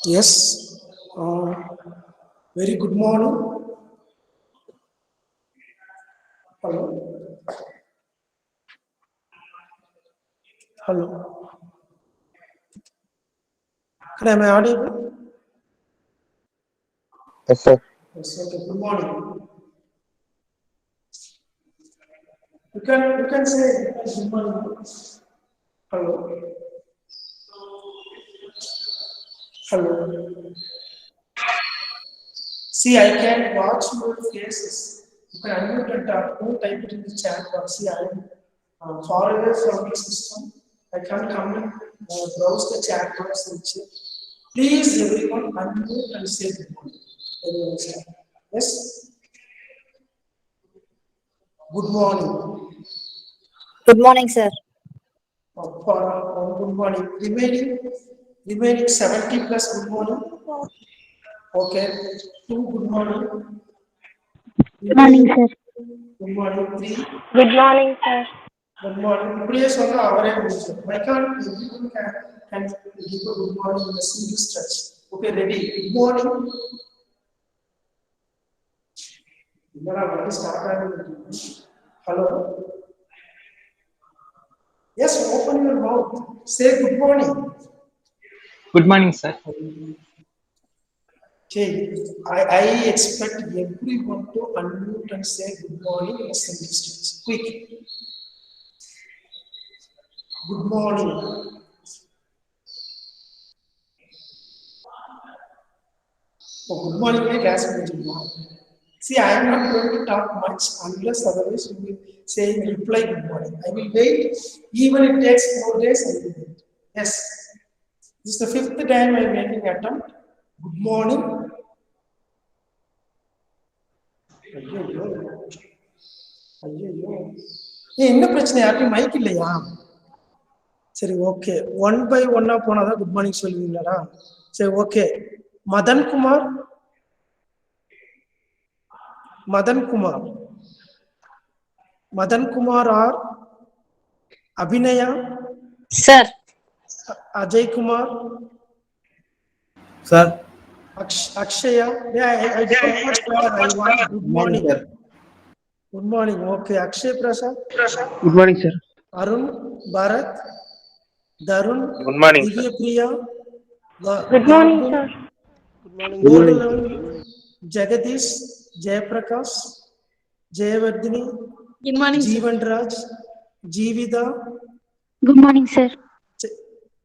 Yes. Very good morning. Hello. Hello. Am I audible? Yes, sir. Yes. Okay. Good morning. You can say good morning. Hello. Hello. See, I can watch your faces. You can unmute and talk. Don't type it in the chat box. See, I am far away from the system. I can't come and browse the chat box and check. Please, everyone, unmute and say good morning. Everyone say, yes, good morning. Good morning, sir. Good morning. Remaining 70 plus good morning. Okay. 2 good morning. Good morning, sir. Good morning. 3 Good morning, sir. good morning. இப்படியே சொன்னா அவரே முடிச்சிடும். Why can't everyone can give a good morning in a single stretch? Okay, ready. Good morning. Hello. Yes, open your mouth. Say good morning. Good morning, sir. Okay, I expect everyone to unmute and say good morning in a single stretch. Quick. Good morning. Oh, good morning, my class. See, I am not going to talk much unless otherwise you will say reply good morning. I will wait. Even it takes 4 days, I will wait. Yes. This is the 5th time I am making attempt. Good morning. ஐயோ என்ன பிரச்சனை யாருக்கும் mic இல்லையா? சரி, okay. 1 by 1 போனாதான் good morning சொல்லுவீங்களா? சரி, okay. Madhankumar R Abhinaya, Sir. Ajay Kumar, Sir. Akshaya. Yeah, I don't want sir. I want good morning. Sir. Good morning. Okay, Akshay Prasad. Good morning, sir. Arun, Bharat, Darun, Good morning, sir. Divya Priya, Good morning, sir. Good morning. Jagadish, Jayaprakash, Jayavardhini, Good morning, sir. Jeevan Raj, Jeevida. Good morning, sir.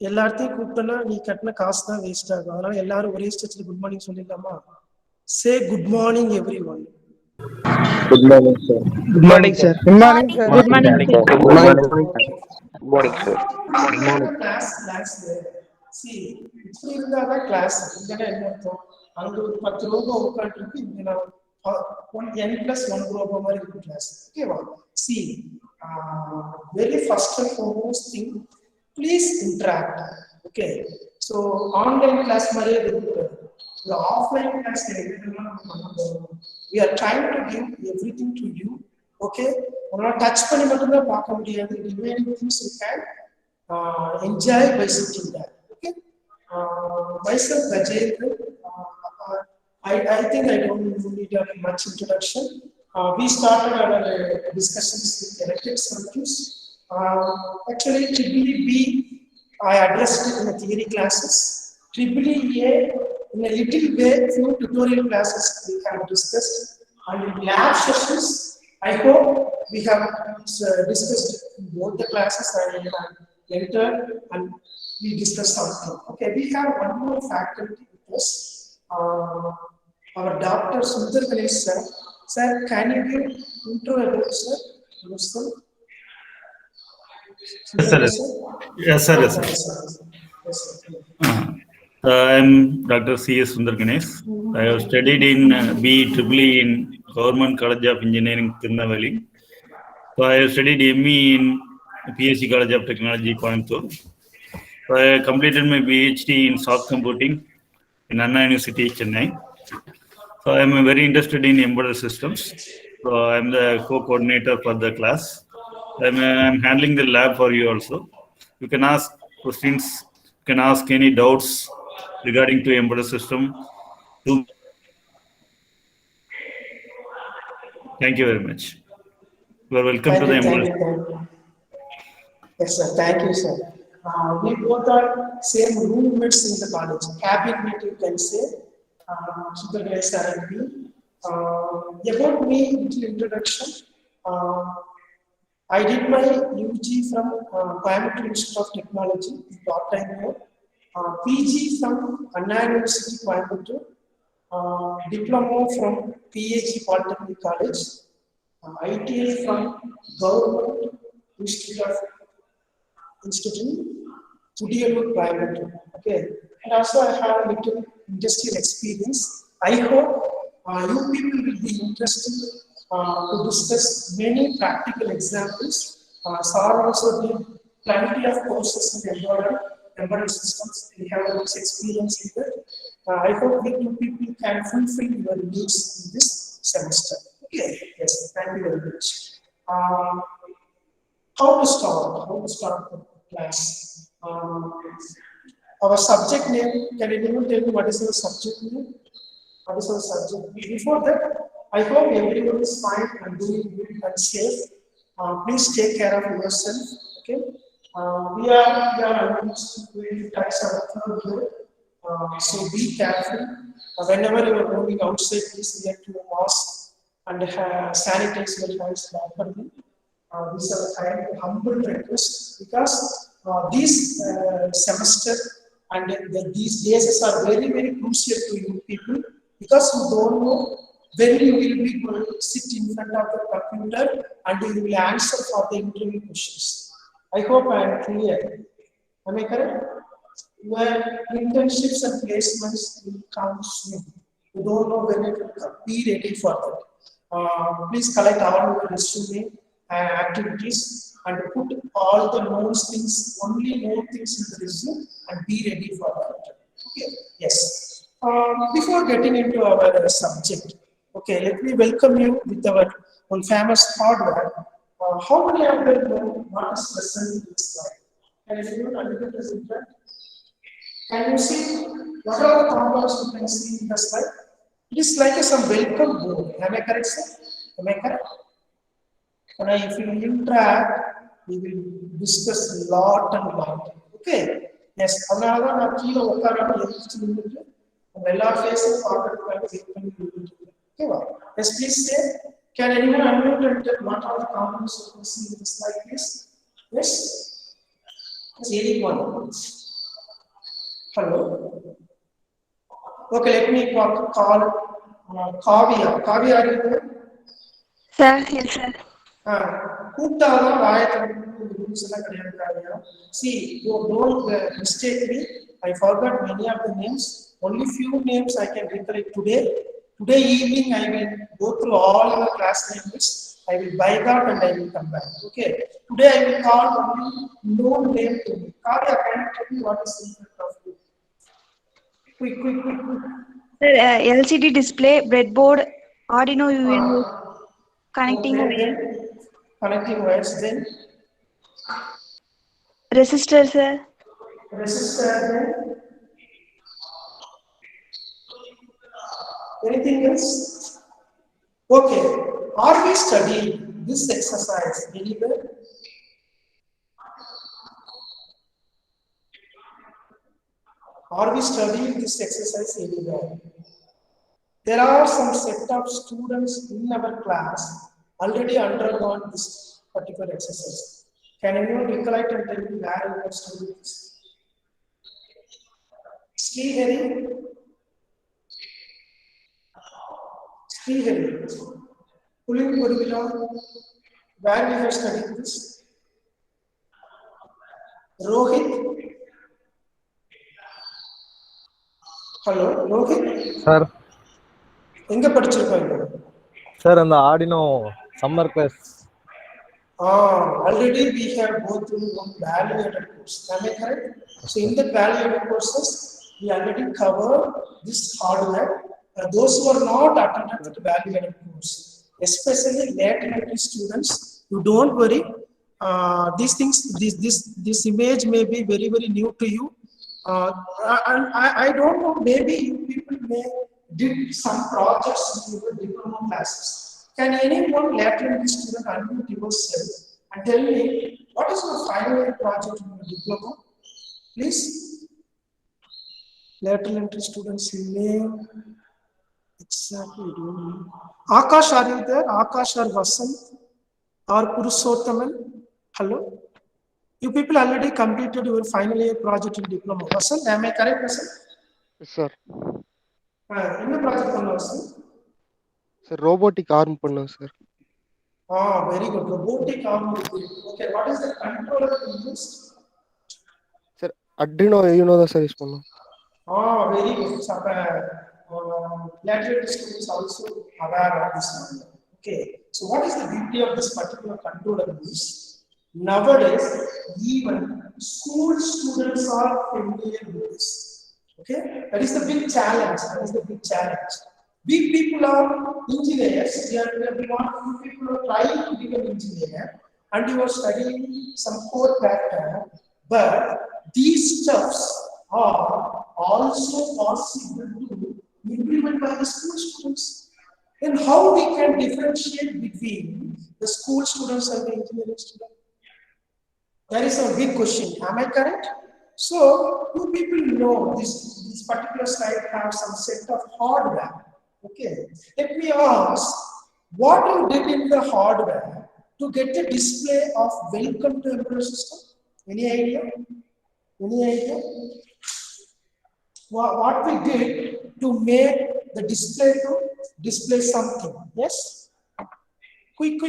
எல்லாத்தையும் கூப்பிட்டனா நீ கட்டின காசு தான் waste ஆகும். அதனால எல்லாரும் ஒரே ஸ்டெச்ல good morning சொல்லிடலாமா? சே good morning every one. Good morning, sir. Good morning, sir. Good morning, sir. Good morning, sir. Good morning, sir. Class see இப்படி இருந்தாதான் கிளாஸ். இல்லைன்னா என்ன அர்த்தம்? அங்க ஒரு 10 ரூபா உட்காந்துருக்கு, இங்க நான் n+1 ரூபா மாதிரி இருக்கு கிளாஸ். ஓகேவா? See very first and foremost thing, please interact. Okay, so online class மாதிரியே இருக்கு. The offline class we are trying to give everything to you. Okay, உங்களால டச் பண்ணி மட்டும் தான் பார்க்க முடியாது. remaining things you can enjoy by sitting there. Okay, myself Gajendra. I think I don't need much introduction. We started our discussions with electric circuits. Actually, EEB I addressed it in the theory classes. EEA in a little way, few tutorial classes we have discussed, and in lab sessions, I hope we have discussed both the classes. I entered and we discussed something. Okay, we have one more faculty with us, our Dr. Sundar Ganesh sir. Sir, can you give intro about sir? Yes, sir. Yes, sir. Yes, sir. I am Dr. C.S. Sundar Ganesh. I have studied in BEEE in Government College of Engineering, Tirunelveli. So I have studied ME in PSC College of Technology, Coimbatore. So I completed my PhD in soft computing in Anna University, Chennai. So I am very interested in embedded systems. So I am the co-coordinator for the class. I am handling the lab for you also. You can ask questions, you can ask any doubts regarding to embedded system. Thank you very much. You are welcome to the embedded. Thank you. Yes, sir. Thank you, sir. We both are same roommates in the college. Cabin mate, you can say. Supervisor sir and me. About me, little introduction. I did my UG from Coimbatore Institute of Technology, part-time year. PG from Anna University, Coimbatore. Diploma from PAG Polytechnic College. ITI from Government Institute, Pudiyalur, Coimbatore. Okay, and also I have a little industrial experience. I hope you people will be interested to discuss many practical examples. Sir also did plenty of courses in embedded systems. We have much experience in that. I hope you people can fulfill your needs in this semester. Okay, yes, thank you very much. How to start the class? Our subject name, can anyone tell me what is our subject name? What is our subject? Before that, I hope everyone is fine and doing good and safe. Please take care of yourself. Okay. We are going to touch our third year. So be careful. Whenever you are going outside, please wear your mask and sanitize your hands properly. These are kind of humble request because this semester and these days are very, very crucial to you people because you don't know when you will be going to sit in front of the computer and you will answer for the interview questions. I hope I am clear. Am I correct? Your internships and placements will come soon. You don't know when it will come. Be ready for that. Please collect all your resume and activities and put all the known things, only known things in the resume and be ready for that. Okay. Yes. Before getting into our subject, okay, let me welcome you with our one famous hardware. How many of them know what is present in this slide? Can anyone understand this? Can you see what are the components you can see in the slide? It is like some welcome board. Am I correct, sir? Am I correct? And if you interact, we will discuss a lot and lot. Okay? Yes. Another key of yes, please say. Can anyone unmute and tell what are the components you can see in the slide, please? Yes? Anyone? Hello? Okay, let me call Kavya. Kavya, are you there? Sir, yes, sir. See, you don't mistake me. I forgot many of the names. Only few names I can recollect today. Today evening, I will go through all our class names. I will buy that and I will come back. Okay. Today I will call only known name to me. Kavya, can you tell me what is in front of you? Quick. Sir, LCD display, breadboard, Arduino UNO, connecting wire. Connecting wires, then Resistor, sir. Resistor, then anything else? Okay. Are we studying this exercise anywhere? Are we studying this exercise anywhere? There are some set of students in our class already undergone this particular exercise. Can anyone recollect and tell me where you have studied this? Srihari, Pulim Kuruvilla, where we have studied this? Rohit? Hello, Rohit? Sir. எங்க படிச்சிருக்காங்க? Sir, and the Arduino summer class. Already we have gone through one value-added course. Am I correct? So in the value-added courses, we already covered this hardware. Those who are not attended the value-added course, especially late entry students, you don't worry. These things, this image may be very, very new to you. And I don't know, maybe you people may did some projects in your diploma classes. Can anyone lateral student unmute yourself and tell me what is your final year project in your diploma? Please. Lateral entry students name. Exactly. Don't know. Akash, are you there? Akash or Vasant or Purushottaman? Hello. You people already completed your final year project in diploma. Vasant, am I correct, Vasant? Yes, sir. என்ன project பண்ண Vasant? Sir, robotic arm பண்ணோம் sir. Very good. Robotic arm. Okay, what is the controller used? Sir, Arduino Uno தான் sir use பண்ணோம். Very good. So, lateral students also aware of this one. Okay. So, what is the beauty of this particular controller use? Nowadays, even school students are familiar with this. Okay, that is the big challenge. That is the big challenge. We people are engineers. We want people are trying to become engineer, and you are studying some core factor. But these stuffs are also possible to implement by the school students. Then how we can differentiate between the school students and the engineering students? That is a big question. Am I correct? So, you people know this particular slide has some set of hardware. Okay. Let me ask, what you did in the hardware to get the display of welcome to embedded system? Any idea? Any idea? What we did to make the display to display something? Yes? Quick.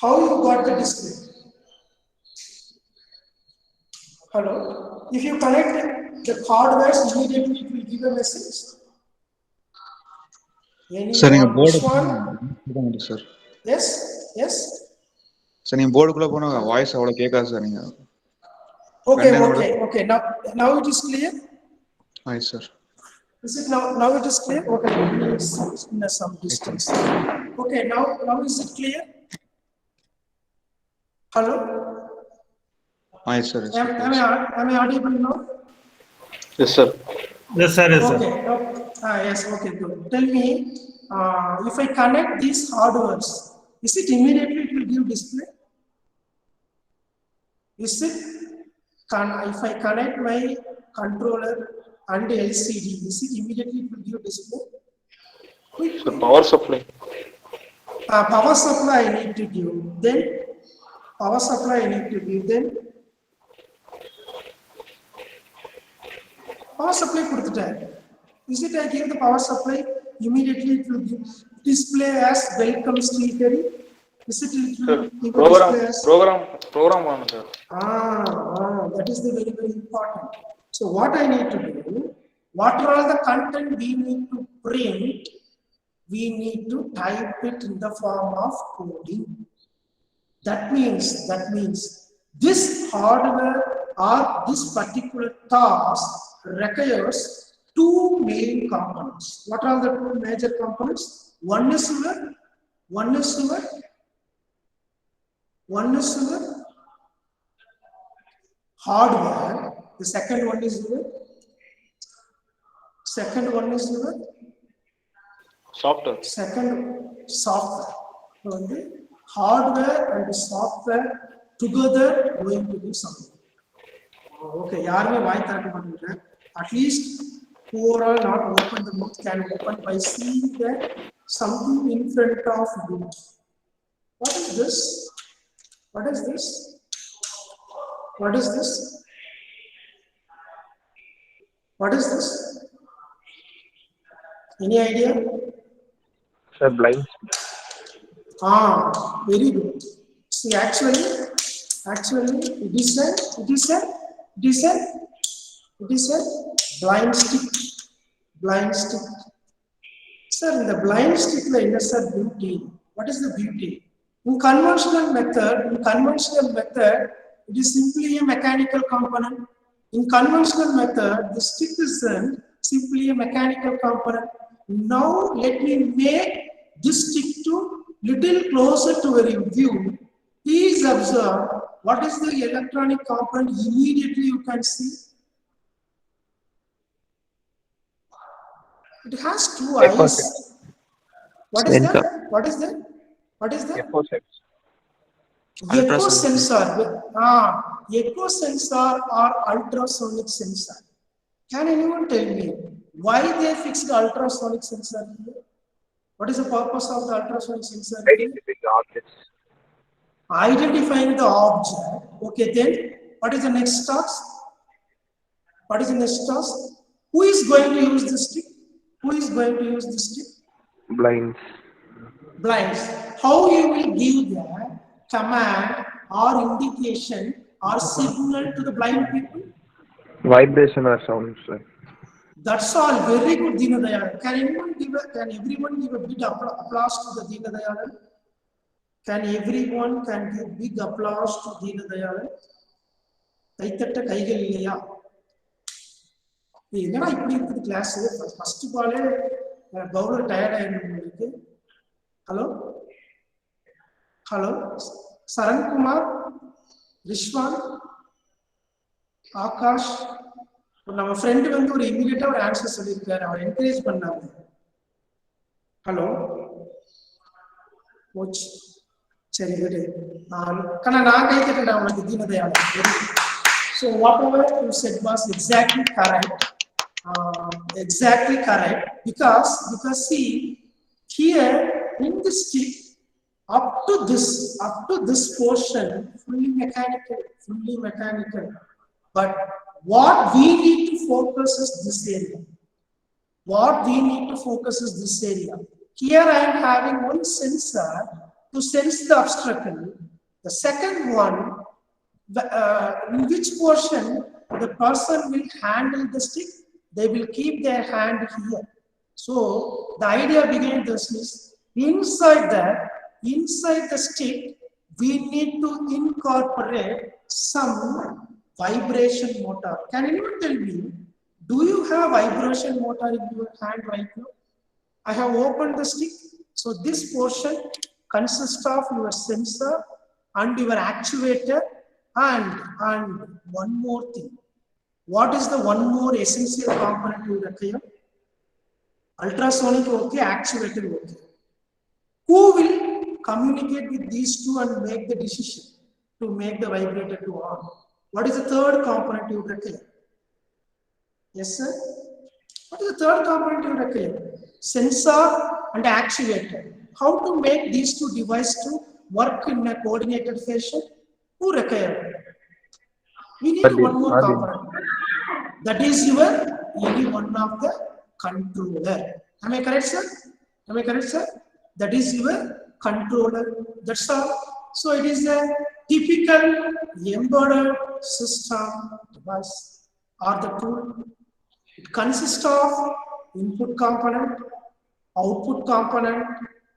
How you got the display? Hello? If you connect the hardware, immediately it will give a message. Sir, you board sir. Yes. Sir, you board kulla pona voice avlo kekadu sir neenga. Okay. Now it is clear? Yes, sir. Is it now it is clear? Okay, in some distance. Okay, now is it clear? Hello? Yes, sir. Am I audible now? Yes, sir. Yes, sir. Yes, sir. Okay. Yes. Okay. Good. Tell me, if I connect these hardwares, is it immediately it will give display? Is it? If I connect my controller and LCD, is it immediately it will give display? So power supply. Power supply I need to give. Then power supply I need to give. Then power supply கொடுத்துட்டேன். Is it I give the power supply, immediately it will give display as welcome sticker? Is it program on sir? That is the very important. So what I need to do, what are all the content we need to print, we need to type it in the form of coding. That means this hardware or this particular task requires two main components. What are the two major components? One is your hardware. The second one is your Software. Second software. So the hardware and the software together going to do something. Okay, yarume vaai tharaka maatundra. At least overall not open the mouth can open by seeing that something in front of you. What is this? Any idea? Sir, blind. Very good. See, actually, it is a blind stick. Sir, in the blind stick, sir, beauty. What is the beauty? In conventional method, it is simply a mechanical component. In conventional method, the stick is simply a mechanical component. Now, let me make this stick to little closer to your view. Please observe What is the electronic component? Immediately you can see. It has two eyes. What is that? What is that? What is that? Echo sensor. Echo sensor or ultrasonic sensor. Can anyone tell me why they fixed the ultrasonic sensor here? What is the purpose of the ultrasonic sensor? Identifying the object. Okay, then what is the next task? What is the next task? Who is going to use the stick? Who is going to use the stick? Blinds. Blinds. How you will give the command or indication or signal to the blind people? Vibration or sound, sir. That's all. Very good, Deenadayalan. Can everyone give a big applause to the Deenadayalan? Can everyone give big applause to Deenadayalan? கைத்தட்ட கைகள் இல்லையா? என்னடா இப்படி இருக்குது class? First பாலே bowler tired ஆயிடும் உங்களுக்கு. Hello hello Sarankumar, Rizwan, Akash, நம்ம friend வந்து ஒரு இமீடியட்டா ஒரு ஆன்சர் சொல்லியிருக்காரு. அவர் என்கரேஜ் பண்ணாங்க. ஹலோ கோச், சரி விடு. நான் கை தட்டேன் உனக்கு Deenadayalan. So whatever you said was exactly correct. Exactly correct. Because see here in the stick up to this portion fully mechanical. But what we need to focus is this area. Here I am having one sensor to sense the obstacle. The second one, in which portion the person will handle the stick, they will keep their hand here. So the idea behind this is, inside the stick we need to incorporate some vibration motor. Can anyone tell me, do you have vibration motor in your hand right now? I have opened the stick. So this portion consists of your sensor and your actuator and one more thing. What is the one more essential component you require? Ultrasonic okay, actuator okay. Who will communicate with these two and make the decision to make the vibrator to on? What is the third component you require? Yes, sir? What is the third component you require? Sensor and actuator. How to make these two devices to work in a coordinated fashion? Who require? We need one more component. That is any one of the controller. Am I correct, sir? That is your controller. That's all. So it is a typical embedded system device or the tool. It consists of input component, output component,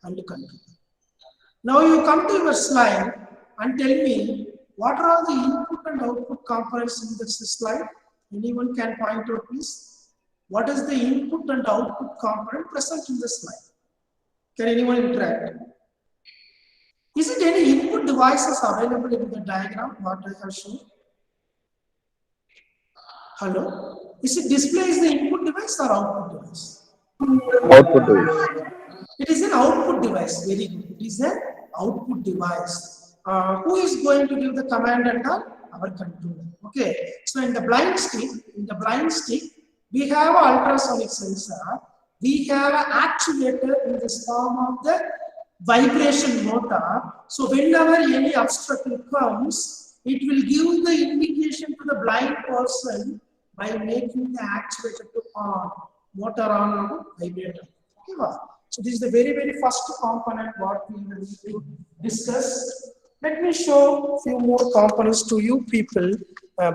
and controller. Now you come to your slide and tell me, what are the input and output components in this slide? Anyone can point out, please? What is the input and output component present in the slide? Can anyone interact? Is it any input devices available in the diagram what I have shown? Hello? Is it displays the input device or output device? Output device. It is an output device. Very good. It is an output device. Who is going to give the command and all? Our controller. Okay. So in the blind stick, we have an ultrasonic sensor. We have an actuator in the form of the vibration motor. So whenever any obstacle comes, it will give the indication to the blind person by making the actuator to on, motor on or vibrator. Okay. So this is the very first component what we will need to discuss. Let me show few more components to you people,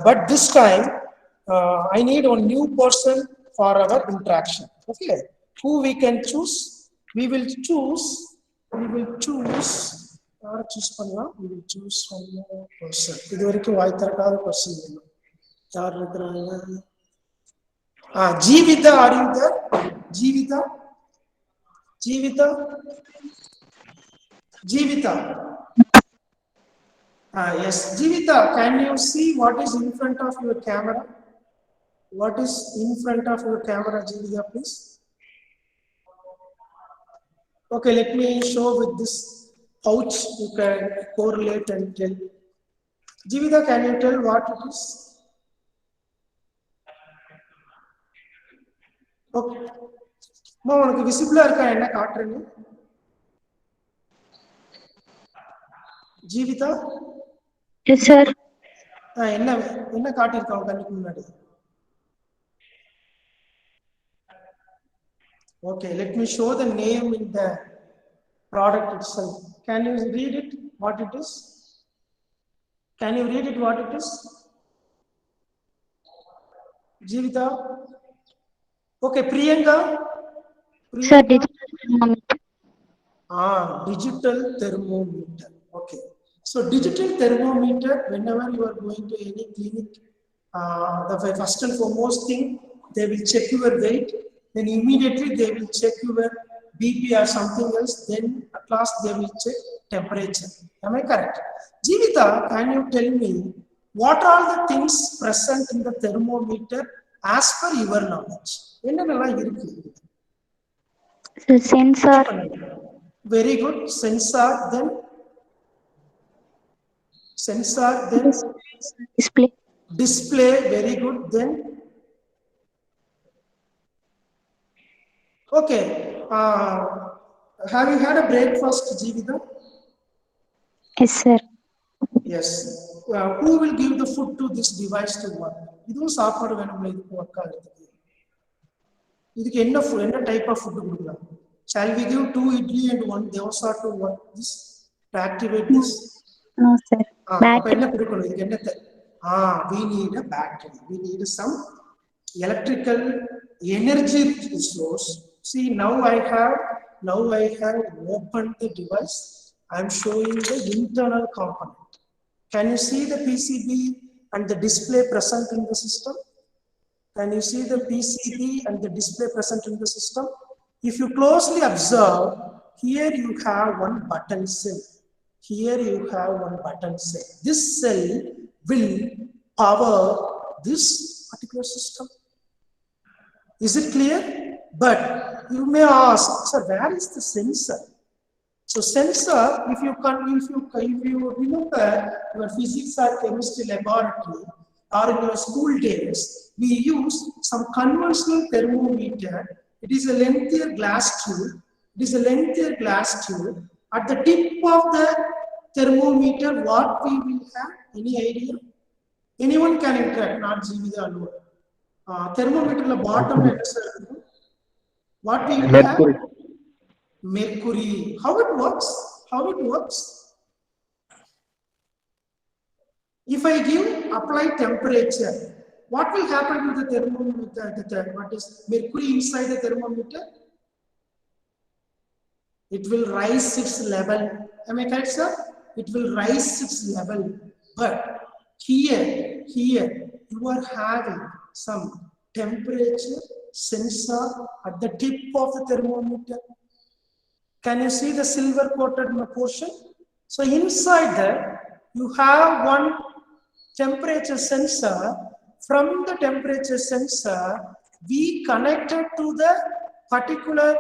but this time I need one new person for our interaction. Okay, who we can choose? We will choose one more person. இது வரைக்கும் வாய் திறக்காத person வேணும். யார் இருக்கிறாங்க? Jeevitha, are you there? Jeevitha. Yes, Jivita, can you see what is in front of your camera? What is in front of your camera, Jivita, please? Okay, let me show with this pouch. You can correlate and tell. Jivita, can you tell what it is? Okay. உனக்கு விசிபிளா இருக்கா என்ன காட்டுறேன்னு? Jeevitha? Yes, sir. என்ன என்ன காட்டியிருக்காங்க கண்ணுக்கு முன்னாடி? Okay, let me show the name in the product itself. Can you read it? What it is? Can you read it? What it is? Jivita? Okay, Priyanka? Sir, digital thermometer. Digital thermometer. Okay. So digital thermometer, whenever you are going to any clinic, the first and foremost thing, they will check your weight. Then immediately they will check your BP or something else. Then at last they will check temperature. Am I correct? Jivita, can you tell me what are the things present in the thermometer as per your knowledge? The sensor. Very good. Sensor, then Display. display. Very good. Then okay. Have you had a breakfast, Jivita? Yes, sir. Yes. Who will give the food to this device to work? இதுவும் சாப்பாடு வேணும்ல இதுக்கு work ஆகுறதுக்கு. இதுக்கு என்ன type of food கொடுக்கலாம்? Shall we give 2 idli and 1 dosa to work this, to activate this? No, sir. அப்ப என்ன கொடுக்கணும்? இதுக்கு என்ன? We need a battery. We need some electrical energy source. See, now I have opened the device. I am showing the internal component. Can you see the PCB and the display present in the system? Can you see the PCB and the display present in the system? If you closely observe, here you have one button cell. Here you have one button cell. This cell will power this particular system. Is it clear? But you may ask, sir, where is the sensor? So sensor, if you remember your physics or chemistry laboratory or in your school days, we use some conventional thermometer. It is a lengthier glass tube. At the tip of the thermometer, what we will have? Any idea? Anyone can interact, not Jivita alone. Thermometer la bottom, what we will Mercury. have? Mercury. How it works? If I apply temperature, what will happen to the thermometer? What is mercury inside the thermometer? It will rise its level. Am I correct, sir? It will rise its level. But here you are having some temperature sensor at the tip of the thermometer. Can you see the silver coated portion? So inside that you have one temperature sensor. From the temperature sensor, we connected to the particular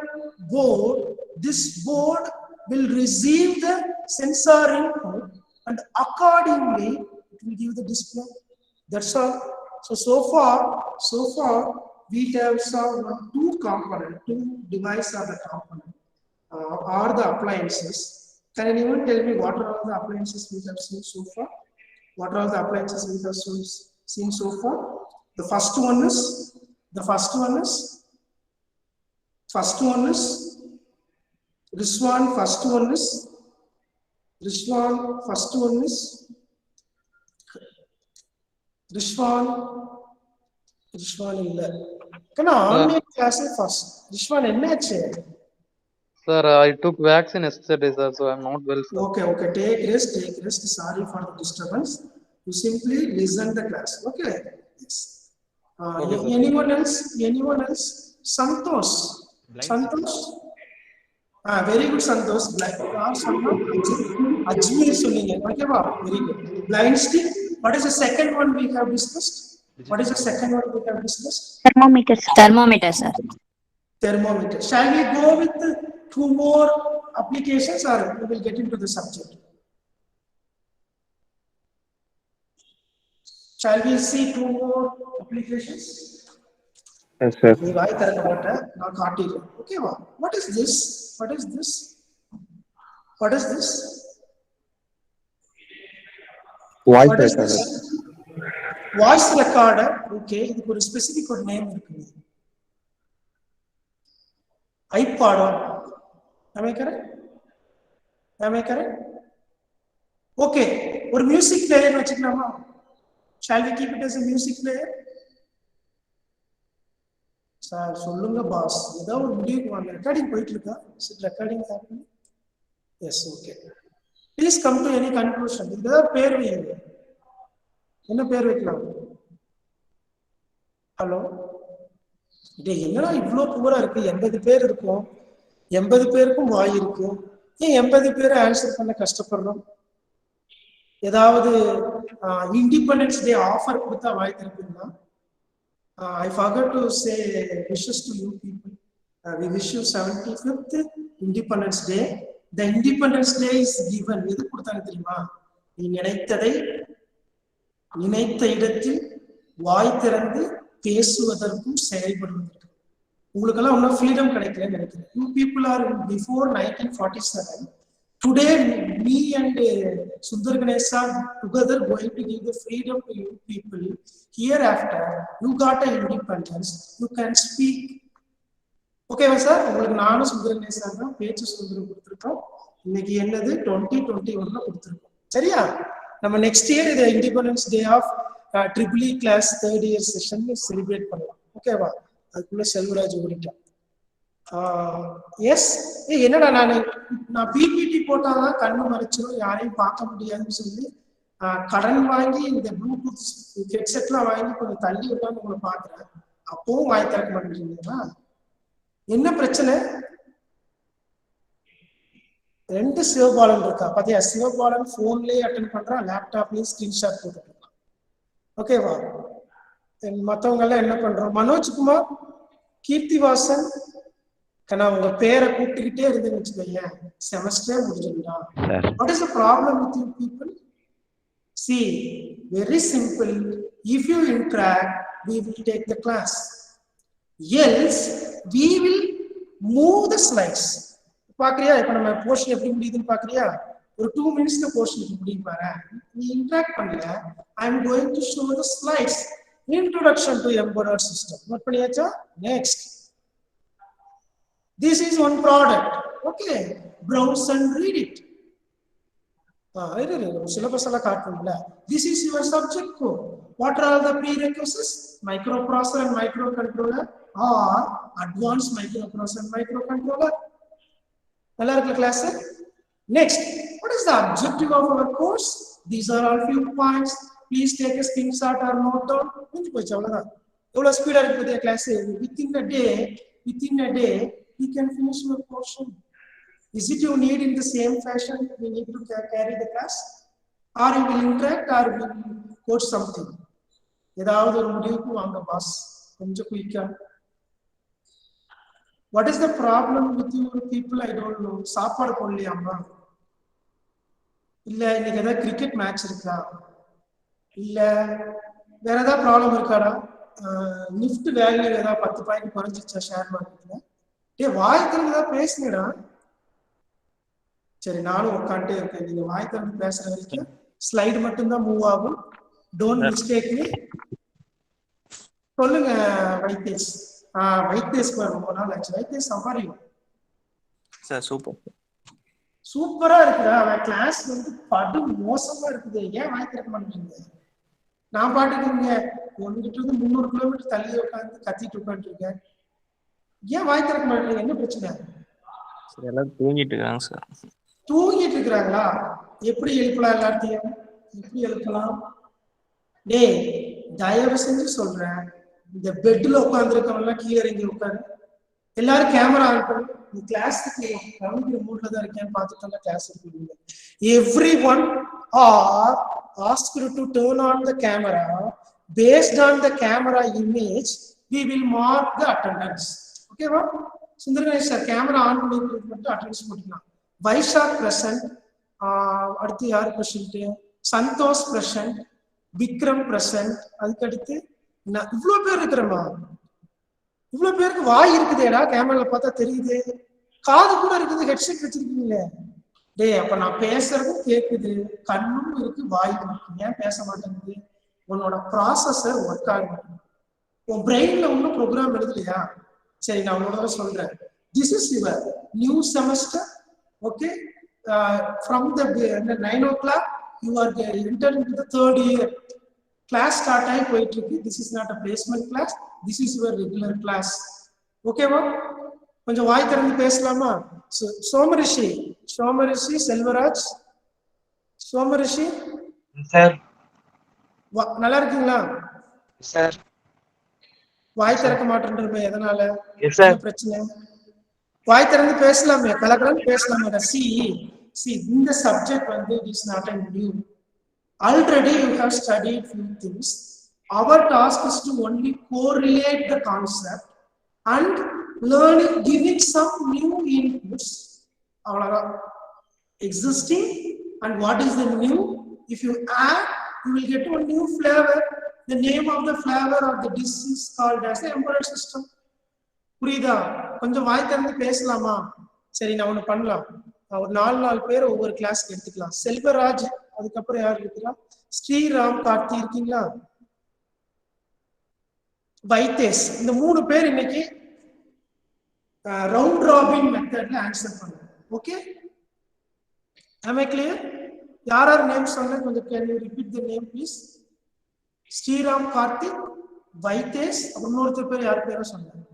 board. This board will receive the sensor input and accordingly it will give the display. That's all. So far we have solved two devices of the component are the appliances. Can anyone tell me what are all the appliances we have seen so far? What are all the appliances we have seen so far? The first one is Rishwan. First one is Rishwan illa. Can online class first? Rishwan ennachu? Sir, I took vaccine yesterday, sir, so I'm not well. Sir. Okay. Take rest. Sorry for the disturbance. You simply listen the class. Okay. Yes. Anyone else? Santosh. Very good, Santosh. Ajmer சொன்னீங்க. ஓகேவா? Very good. Blind stick. What is the second one we have discussed? What is the second one we have discussed? Thermometer, sir. Thermometer, sir. Thermometer. Shall we go with 2 more applications or we will get into the subject? Shall we see 2 more applications? Yes, sir. Okay, what is this? What is this? What is this? Voice What is recorder. this? Voice recorder. Okay, இதுக்கு ஒரு specific ஒரு name இருக்கு. iPod. Am I correct? Am I correct? Okay, ஒரு music player வச்சுக்கலாமா? Shall we keep it as a music player? Sir சொல்லுங்க boss, ஏதோ ஒரு முடிவுக்கு வாங்க. ரெக்கார்டிங் போயிட்டு இருக்கா? Recording happening? Yes, okay. Please come to any conclusion. இதுக்கு பேர் வைங்க. என்ன பேர் வைக்கலாம்? ஹலோ, இது என்னடா இவ்வளோ புவரா இருக்கு? 80 பேர் இருக்கும், 80 பேருக்கும் வாய் இருக்கு. ஏன் 80 பேரை ஆன்சர் பண்ண கஷ்டப்படுறோம்? ஏதாவது இண்டிபெண்டன்ஸ் டே ஆஃபர் கொடுத்தா வாய் திறப்பீங்களா? I forgot to say wishes to you people. We wish you 75th Independence Day. The Independence Day is given. எது கொடுத்தாங்க தெரியுமா? நீ நினைத்ததை நினைத்த இடத்தில் வாய் திறந்து பேசுவதற்கும் செயல்படுவதற்கும். உங்களுக்கெல்லாம் இன்னும் ஃப்ரீடம் கிடைக்கலன்னு நினைக்கிறேன். You people are before 1947. Today, me and Sundar Ganesha together going to give the freedom to you people. Hereafter, you got an independence. You can speak. Okay, sir. உங்களுக்கு நானும் Sundar Ganesha தான் பேச்சு சுதந்திரம் கொடுத்துருக்கோம். இன்னைக்கு என்னது 2021 கொடுத்துருக்கோம். சரியா? நம்ம நெக்ஸ்ட் இயர் இந்த independence day of EEE class 3rd year session celebrate பண்ணலாம். ஓகேவா? அதுக்குள்ள செல்வராஜ் ஓடிட்டான். எஸ், என்னடா நான் பிபிடி போட்டாதான் கண்ணு மறைச்சிடும், யாரையும் பார்க்க முடியாதுன்னு சொல்லி கடன் வாங்கி இந்த ப்ளூடூத் ஹெட்செட்லாம் வாங்கி கொஞ்சம் தள்ளி விட்டான்னு உங்களை பாக்குறேன். அப்பவும் வாய் திறக்க மாட்டேங்கிறீங்களா? என்ன பிரச்சனை? 2 சிவபாலன் இருக்கா பாத்தியா? சிவபாலன் போன்லயே அட்டென்ட் பண்றான், லேப்டாப்லயும் ஸ்கிரீன்ஷாட் போட்டுட்டு இருக்கான். ஓகேவா? மற்றவங்க எல்லாம் என்ன பண்றோம்? மனோஜ்குமார், கீர்த்திவாசன், கண்ணா உங்க பேரை கூப்பிட்டுக்கிட்டே இருந்துன்னு வச்சுக்கோங்க, semester முடிஞ்சிடலாம். What is the problem with you people? See, very simple. If you interact, we will take the class. Else, we will move the slides. பாக்குறியா? இப்ப நம்ம போர்ஷன் எப்படி முடியுதுன்னு பாக்குறியா? ஒரு 2 minutesல போர்ஷன் எப்படி முடியும் பாரு. நீ இன்டராக்ட் பண்ணல. I am going to show the slides. Introduction to embedded system. Note பண்ணியாச்சா? Next. This is one product. Okay, browse and read it. Syllabus alla kaattumla. This is your subject code. What are all the prerequisites? Microprocessor and microcontroller or advanced microprocessor and microcontroller. Nalla irukla class. Next, what is the objective of our course? These are all few points. Please take a screenshot or note down. Munji poichu avladha. Evlo speed ah irukku class. Within a day we can finish your portion. Is it you need in the same fashion we need to carry the class, or you will interact or will quote something? ஏதாவது ஒரு முடிவுக்கு வாங்க pass, கொஞ்சம் குயிக்கா. What is the problem with you people? I don't know. சாப்பாடு போடலையாமா? இல்ல இன்னைக்கு ஏதாவது கிரிக்கெட் மேட்ச் இருக்கா? இல்ல வேற ஏதாவது ப்ராப்ளம் இருக்காடா? நிஃப்ட் வேல்யூ ஏதாவது 10 பாயிண்ட் குறைஞ்சிச்சா ஷேர் மார்க்கெட்ல? வாய் திறந்து பேசுங்கடா. சரி, நானும் உட்காந்துட்டே இருக்கேன். நீங்க வாய் திறந்து பேசுற வரைக்கும் ஸ்லைடு மட்டும்தான் மூவ் ஆகும். Don't mistake me. சொல்லுங்க வைத்தேஷ். வைத்தேஷ் ரொம்ப நாள் ஆச்சு. வைத்தேஷ் சம்பாரியும் சார். சூப்பரா இருக்குதா? அவன் கிளாஸ் வந்து படு மோசமா இருக்குது. ஏன் வாய் திறக்க மாட்டேங்க? நான் பாட்டுக்கு இங்க ஒன்றுகிட்ட இருந்து 300 கிலோமீட்டர் தள்ளி உட்காந்து கத்திட்டு உட்காந்துட்டு இருக்கேன். ஏன் வாய் திறக்க மாட்டேங்க? என்ன பிரச்சனை? எல்லாம் தூங்கிட்டு இருக்காங்க சார். தூங்கிட்டு இருக்கிறாங்களா? எப்படி எழுப்பலாம்? எல்லாத்தையும் எப்படி எழுப்பலாம்? டேய், தயவு செஞ்சு சொல்றேன், இந்த பெட்ல உட்காந்துருக்கவங்க எல்லாம் கீழே இறங்கி உட்காரு. எல்லாரும் கேமரா ஆன் பண்ணி இந்த கிளாஸுக்கு கவனிக்கிற மூட்ல தான் இருக்கேன்னு பார்த்துட்டு கிளாஸ் இருக்கு. Everyone are asked to turn on the camera. Based on the camera image, we will mark the attendance. Okay, va? Sundarganesh sir, camera on பண்ணிட்டு மட்டும் attendance போட்டுக்கலாம். Vaishak present, அடுத்து யார் present? Santosh present, Vikram present. அதுக்கு அடுத்து இவ்வளவு பேர் இருக்கிறமா? இவ்வளவு பேருக்கு வாய் இருக்குதேடா, கேமரால பார்த்தா தெரியுது, காது கூட இருக்குது, ஹெட்செட் வச்சிருக்கீங்களே. டேய், அப்ப நான் பேசுறதும் கேக்குது, கண்ணும் இருக்கு, வாயும் இருக்கு, ஏன் பேச மாட்டேங்குது? உன்னோட ப்ராசஸர் ஒர்க் ஆக மாட்டேங்குது. உன் பிரெயின்ல ஒன்னும் ப்ரோக்ராம் எழுதலையா? சரி, நான் உன்னோட சொல்றேன். This is your new semester. Okay, from the 9 o'clock you are entering into the 3rd year. Class start ஆகி போயிட்டு இருக்கு. This is not a placement class, this is your regular class. ஓகேவா? கொஞ்சம் வாய் திறந்து பேசலாமா? சோமரிஷி, செல்வராஜ், சோமரிஷி சார். நல்லா இருக்கீங்களா சார்? வாய் திறக்க மாட்டேன்றமே, எதனால? Yes sir. பிரச்சனை? வாய் திறந்து பேசலாமே, கலகலன்னு பேசலாமே. சி இந்த சப்ஜெக்ட் வந்து it is not a new. Already you have studied few things. Our task is to only correlate the concept and learning, giving some new inputs. Existing and what is the new? If you add, you will get a new flavor. The name of the flavor of the dish is called as the embedded system. புரியுதா? கொஞ்சம் வாய் திறந்து பேசலாமா? சரி, நான் ஒண்ணு பண்ணலாம். ஒரு 4 பேர் ஒவ்வொரு கிளாஸ்க்கு எடுத்துக்கலாம். செல்வராஜ், அதுக்கப்புறம் யார் இருக்கிறா? ஸ்ரீராம், கார்த்தி இருக்கீங்களா? வைத்தேஷ், இந்த 3 பேர் இன்னைக்கு ரவுண்ட் ராபின் மெத்தட்ல ஆன்சர் பண்ணுங்க. Okay, am I clear? யார் நேம் சொன்ன கொஞ்சம் can you repeat the name please? Sriram, Karthik, வைத்தேஷ், அப்புறம் இன்னொருத்தர் பேர் யார் பேரும் சொன்னாங்க?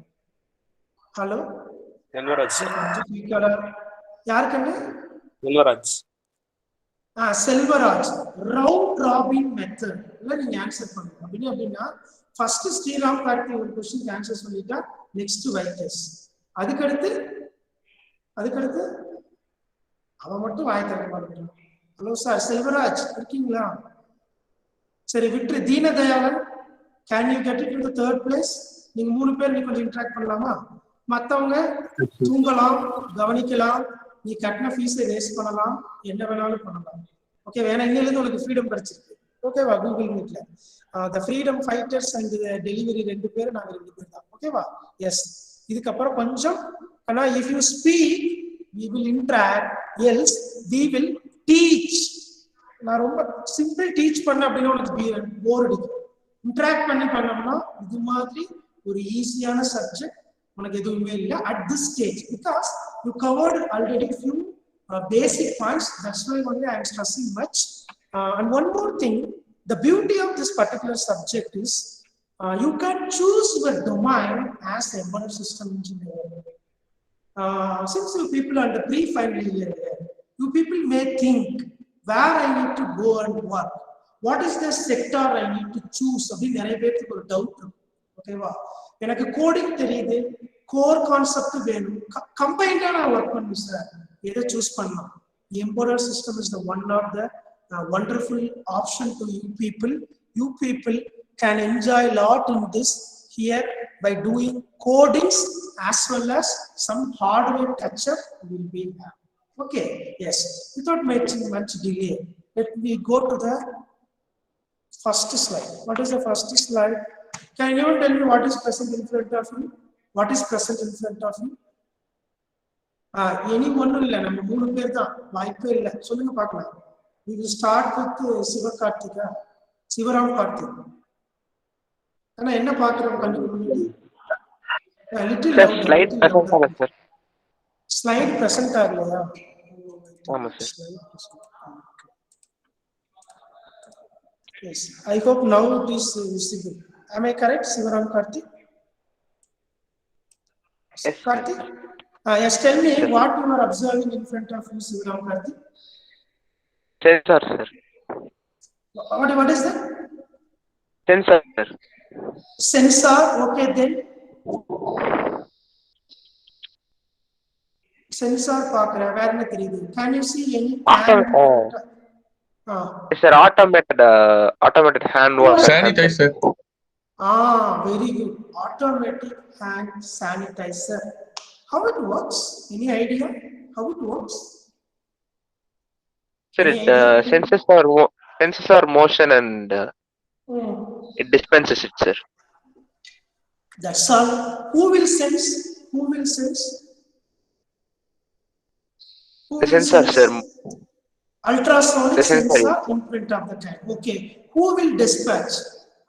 ஹலோ, செல்வராஜ். யாருக்குன்னு? Selvaraj. Selvaraj. Round robin method நீங்க ஆன்சர் பண்ணுங்க. அப்படின்னா ஃபர்ஸ்ட் ஸ்ரீராம், கார்த்தி ஒரு क्वेश्चन ஆன்சர் சொல்லிட்டா நெக்ஸ்ட் வைத்தேஷ், அதுக்கடுத்து அவன் மட்டும் வாய் திறக்க மாட்டேங்கிறான். ஹலோ சார், செல்வராஜ் இருக்கீங்களா? சரி, விட்டு Deenadayalan, can you get it to the 3rd place? நீங்க 3 பேர் நீ கொஞ்சம் இன்டராக்ட் பண்ணலாமா? மத்தவங்க தூங்கலாம், கவனிக்கலாம், நீ கட்டின ஃபீஸை வேஸ்ட் பண்ணலாம், என்ன வேணாலும் பண்ணலாம். ஓகே, வேணா இன்னில இருந்து உனக்கு ஃப்ரீடம் கிடைச்சிருக்கு. ஓகேவா? கூகுள் மீட்ல the freedom fighters and delivery 2 பேர், நாங்க 2 பேர் தான். ஓகேவா? எஸ். இதுக்கப்புறம் கொஞ்சம் ஆனா if you speak we will interact, else we will teach. நான் ரொம்ப சிம்பிள் டீச் பண்ண அப்படின்னா உனக்கு போர் அடிக்கும். இன்டராக்ட் பண்ணோம்னா இது மாதிரி ஒரு ஈஸியான சப்ஜெக்ட் உனக்கு எதுவுமே இல்லை at this stage, because you covered already few basic points. That's why only I am stressing much. And one more thing, the beauty of this particular subject is you can choose your domain as embedded system engineer. Since you people are the pre-final year, you people may think where I need to go and work, what is the sector I need to choose. அப்படின்னு நிறைய பேருக்கு ஒரு doubt இருக்கும். ஓகேவா? எனக்கு coding தெரியுது, core concept வேணும், கம்பைண்டா நான் ஒர்க் பண்ணணும் சார், எதை சூஸ் பண்ணலாம்? Embedded system is the one of the wonderful option to you people. You people can enjoy a lot in this here by doing codings as well as some hardware touch-up will be there. Okay, yes. Without making much delay, let me go to the first slide. What is the first slide? Can anyone tell me what is present in front of you? What is present in front of you? Any one இல்ல, நம்ம 3 பேர் தான், வாய்ப்பே இல்ல. சொல்லுங்க பார்க்கலாம். We will start with சிவகார்த்திகா, Sivaram Karthik. ஆனா என்ன பார்க்கறோம் கண்டுபிடிங்க. லிட்டில் ஸ்லைட் பிரசன்ட் ஆகல சார். ஸ்லைட் பிரசன்ட் ஆகலையா? ஆமா sir. Yes, I hope now it is visible. Am I correct, Sivaram Karthik? Yes. Karthik? Yes, tell me what you are observing in front of you, Sivaram Karthik. Sensor, sir. What is that? Sensor, sir. Sensor, okay then. Sensor பார்க்குறேன், வேற என்ன தெரியுது? Can you see any Yes, sir. Automated hand wash. Sanitizer. Very good. Automatic hand sanitizer. How it works? Any idea how it works? Sir, Any it senses our motion and it dispenses it, sir. That's all. Who will sense? Who will sense? Who The will sensor, sense? sir. Ultrasonic The sensor. sensor imprint of the tank. Okay. Who will dispatch?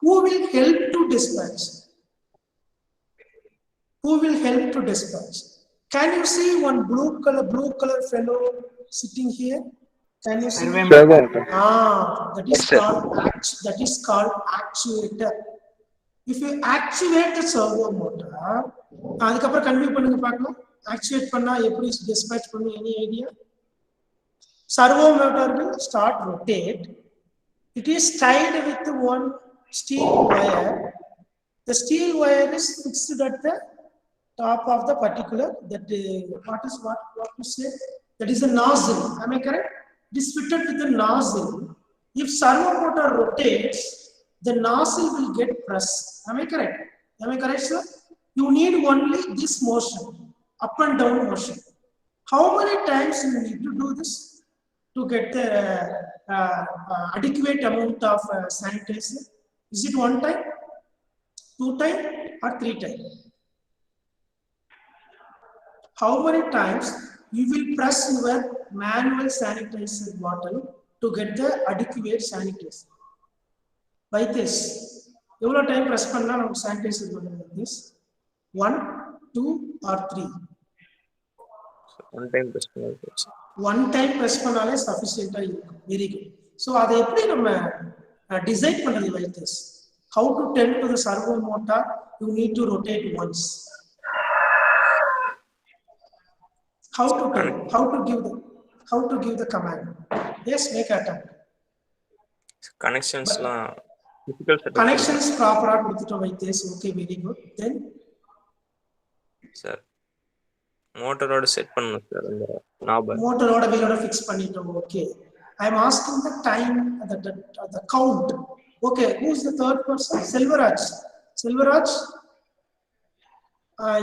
Who will help to dispatch? Who will help to dispatch? Can you see one blue color fellow sitting here? Can you see? Servant. That is called actuator. If you actuate the servo motor, அதுக்கப்புறம் convey பண்ணுங்க பார்க்கலாம். Actuate பண்ணா எப்படி dispatch பண்ணும்? Any idea? Servo motor will start rotate. It is tied with one steel wire. The steel wire is fixed at the top of the particular that what to say? That is a nozzle. Am I correct? It is fitted with a nozzle. If servo motor rotates, the nozzle will get pressed. Am I correct? Am I correct, sir? You need only this motion, up and down motion. How many times you need to do this to get the adequate amount of sanitizer? Is it 1 time, 2 time, or 3 time? How many times you will press your manual sanitizer bottle to get the adequate sanitizer? By this, எவ்வளோ time press பண்ணா நமக்கு sanitizer bottle like this? 1, 2, or 3? 1 time press பண்ணாலே 1 time press பண்ணாலே sufficient இருக்கும். Very good. So அதை எப்படி நம்ம design பண்றது like this? How to tell to the servo motor you need to rotate once? How to tell? How to give the command? Yes, make attempt. connections Connections proper கொடுத்துட்டோம் like this. Okay, very good. Then sir மோட்டரோட set பண்ணனும் sir அந்த knob மோட்டரோட வீலோட fix பண்ணிட்டோம். Okay, I am asking the time, the count. Okay, who is the third person? Selvaraj,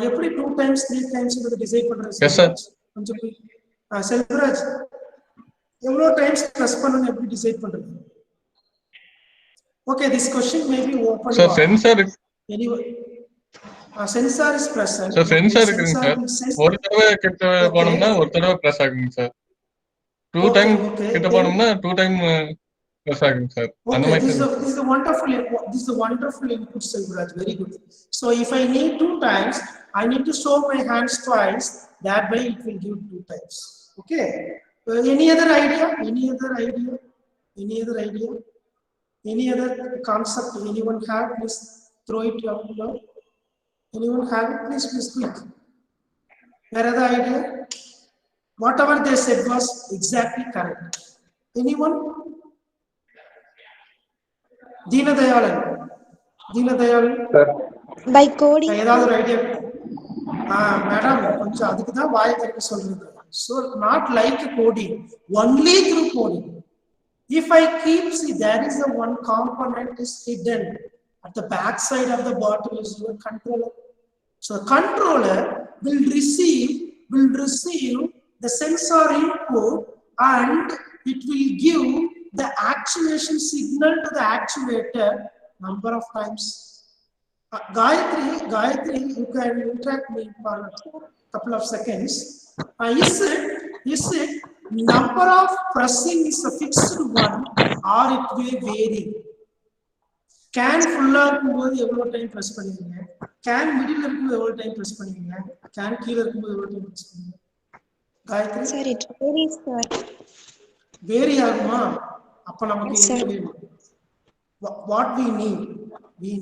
எப்படி 2 times 3 times இத decide பண்றது? Yes sir. கொஞ்சம் செல்வராஜ் எவ்வளவு டைம்ஸ் பிரஸ் பண்ணனும் எப்படி டிசைட் பண்றது? Okay, this question may be open. So sensor anyway, sensor is present. So sensor இருக்குங்க sir. ஒரு தடவை கிட்ட போனோம்னா ஒரு தடவை பிரஸ் ஆகுங்க சார். 2 டைம் கிட்ட போனோம்னா 2 டைம் பிரஸ் ஆகுங்க சார். அந்த மாதிரி this is a wonderful input, Selvaraj. Very good. So if I need 2 times, I need to show my hands twice. That way it will give 2 times. Okay. Any other idea? Any other concept anyone have? Please throw it out below. Anyone have it? Please quick. Where are the idea? Whatever they said was exactly correct. Anyone? Deenadayalan. By coding. ஏதாவது ஒரு idea? Madam கொஞ்சம் அதுக்கு தான் வாய் திறக்க சொல்றது. So not like coding, only through coding. If I keep, see, there is a one component is hidden at the back side of the bottle is your controller. So the controller will receive the sensor input and it will give the actuation signal to the actuator number of times. Gayatri, you can interact me for a couple of seconds. Is it number of pressing is a fixed one or it will vary? Can fuller இருக்கும்போது எவ்வளவு time press பண்ணுவீங்க? Can middle இருக்கும்போது எவ்வளவு time press பண்ணுவீங்க? Can கீழ இருக்கும்போது எவ்வளவு time press பண்ணுவீங்க? Gayathri, Sir, it varies, sir. Vary ஆகுமா? அப்ப நமக்கு Yes, என்ன sir. வேணும்? What we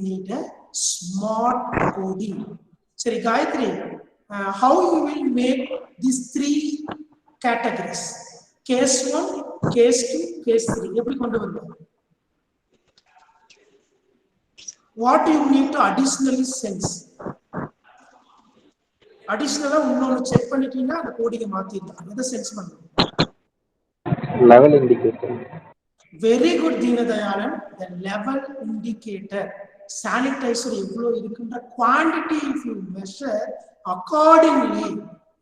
need a smart coding. சரி Gayatri, how you will make these 3 categories? Case 1, case 2, case 3 எப்படி கொண்டு வருவீங்க? What you need to additionally sense? அடிஷனலா இன்னொன்னு செக் பண்ணிட்டீங்கன்னா அந்த கோடிங்கை மாத்திடலாம். எதை சென்ஸ் பண்ணணும்? level indicator. Very good, Deenadayalan. The level indicator, sanitizer எவ்வளவு இருக்குன்ற quantity if you measure accordingly,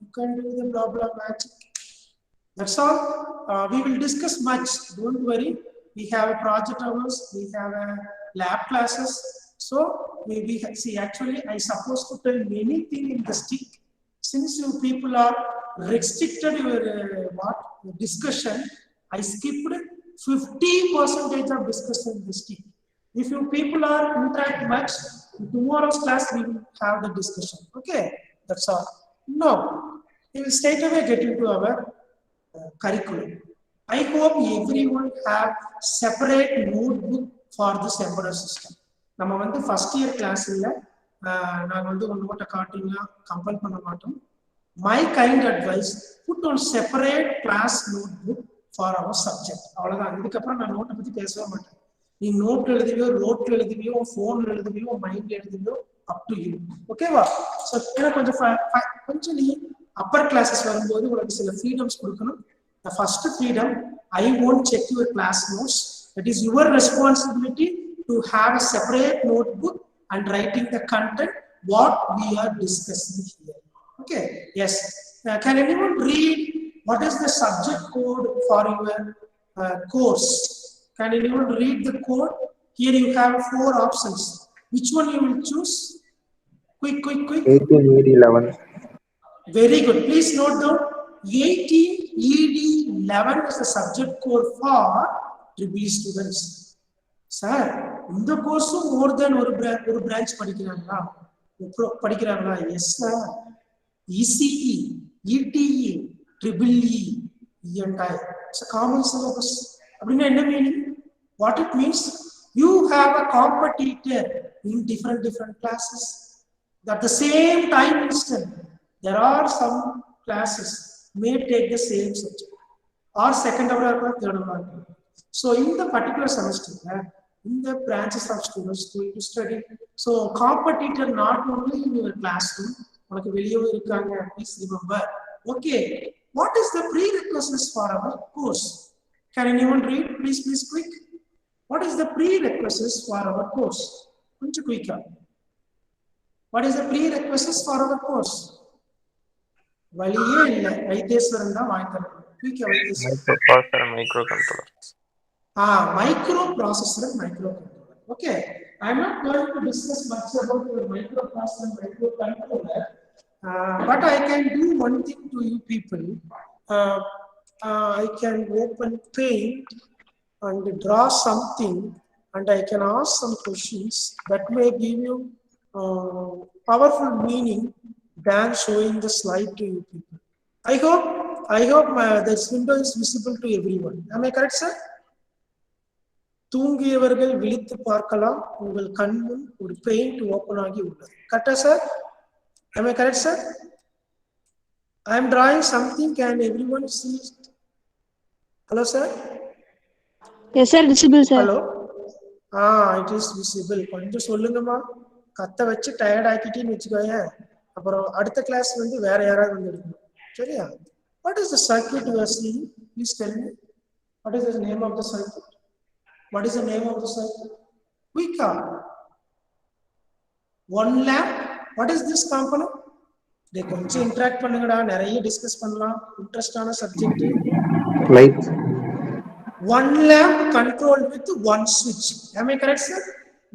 you can do the blah blah magic. That's all. We will discuss much. Don't worry. We have a project hours. We have a lab classes. So maybe see. Actually, I supposed to tell many things in the stick. Since you people are restricted your discussion, I skipped 50% of discussion in this team. If you people are interact much, in tomorrow's class we will have the discussion. Okay, that's all. No, we will straight away get into our curriculum. I hope everyone have separate notebook for this embedded system. நம்ம வந்து first year class இல்ல நான் வந்து ஒரு நோட்டை காட்டினா compel பண்ண மாட்டோம். My kind advice, put on separate class notebook for our subject. அவ்வளவுதான். இதுக்கப்புறம் நான் நோட்டை பத்தி பேசவே மாட்டேன். நீ நோட் எழுதுவியோ, ரோட்ல எழுதுவியோ, போன்ல எழுதுவியோ, மைண்ட்ல எழுதுவியோ, அப் டு யூ. ஓகேவா? ஸோ ஏன்னா கொஞ்சம் நீ அப்பர் கிளாஸஸ் வரும்போது உங்களுக்கு சில ஃப்ரீடம்ஸ் கொடுக்கணும். The first freedom, I won't check your class notes. It is your responsibility to have a separate notebook and writing the content what we are discussing here. Okay? Yes. Can anyone read what is the subject code for your course? Can anyone read the code? Here you have 4 options. Which one you will choose? Quick. 18ED11. Very good. Please note down. 18ED11 is the subject code for EEE students. Sir, இந்த கோர்ஸும் more than ஒரு branch படிக்கிறாங்களா? Yes sir. ECE, ETE, EEE, entire. It's a common syllabus. What it means? You have a competitor in different classes. At the same time instant, there are some classes may take the same subject or second hour or third hour. So in the particular semester, in the branches of students going to study, so competitor not only in your classroom, please remember. Okay, what is the prerequisites for our course? Can anyone read? Please quick. What is the prerequisites for our course? Quick. What is the prerequisites for our course? வழியே இல்லை, வைத்தேஸ்வரன் தான் வாய்த்தரணும். Microprocessor and microcontroller. Microprocessor and microcontroller. Okay, I'm not going to discuss much about your microprocessor and microcontroller, but I can do one thing to you people. I can open Paint and draw something, and I can ask some questions that may give you powerful meaning than showing the slide to you people. I hope this window is visible to everyone. Am I correct, sir? தூங்கியவர்கள் விழித்து பார்க்கலாம், உங்கள் கண்முன் ஒரு paint open ஆகி உள்ளது. கரெக்டா sir? Am I correct, sir? I am drawing something. Can everyone see it? Hello, sir? Yes, sir. Visible, sir. Hello? It is visible. கொஞ்சம் சொல்லுங்கம்மா. கத்த வச்சு டயர்ட் ஆக்கிட்டேன்னு வச்சுக்கோங்க. அப்புறம் அடுத்த கிளாஸ் வந்து வேற யாராவது வந்து எடுக்கணும். சரியா? What is the circuit you are seeing? Please tell me. What is the name of the circuit? What is the name of the circuit? Quick. One lamp. What is this component? They கொஞ்சம் interact பண்ணுங்கடா, நிறைய discuss பண்ணலாம். இன்ட்ரஸ்டான subject. Light. One lamp controlled with one switch. Am I correct, sir?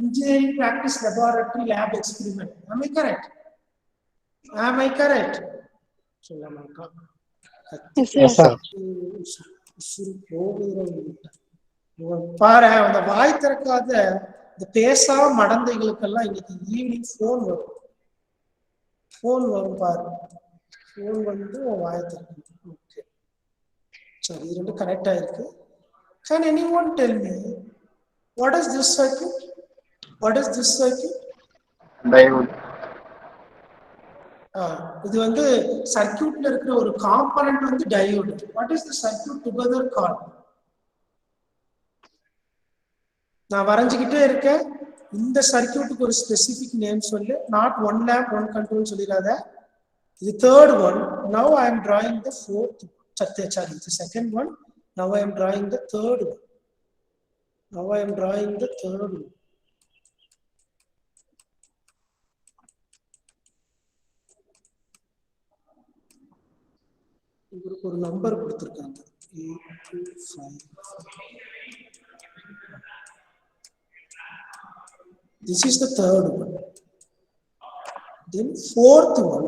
Engineering practice laboratory lab experiment. Am I correct? Am I correct? Yes, sir. பாரு, அந்த வாய் திறக்காத இந்த பேசா மடந்தைகளுக்கெல்லாம் இன்னைக்கு ஈவினிங் போன் வரும் பாரு. போன் வந்து வாய் திறக்கணும். ஓகே, சரி, இது ரெண்டு கனெக்ட் ஆயிருக்கு. Can anyone tell me what is this circuit? What is this circuit? Diode. இது வந்து சர்க்யூட்ல இருக்கிற ஒரு காம்பனன்ட் வந்து diode. What is the circuit together called? நான் வரைஞ்சிக்கிட்டே இருக்கேன். இந்த சர்க்யூட்டுக்கு ஒரு ஸ்பெசிபிக் நேம் சொல்லு. Not one lamp one control சொல்லிடாத. The third one, now I am drawing the fourth, sorry, the second one. Now I am drawing the third one. Now I am drawing the third one. உங்களுக்கு ஒரு number கொடுத்திருக்காங்க 825. This is the third one. Then fourth one.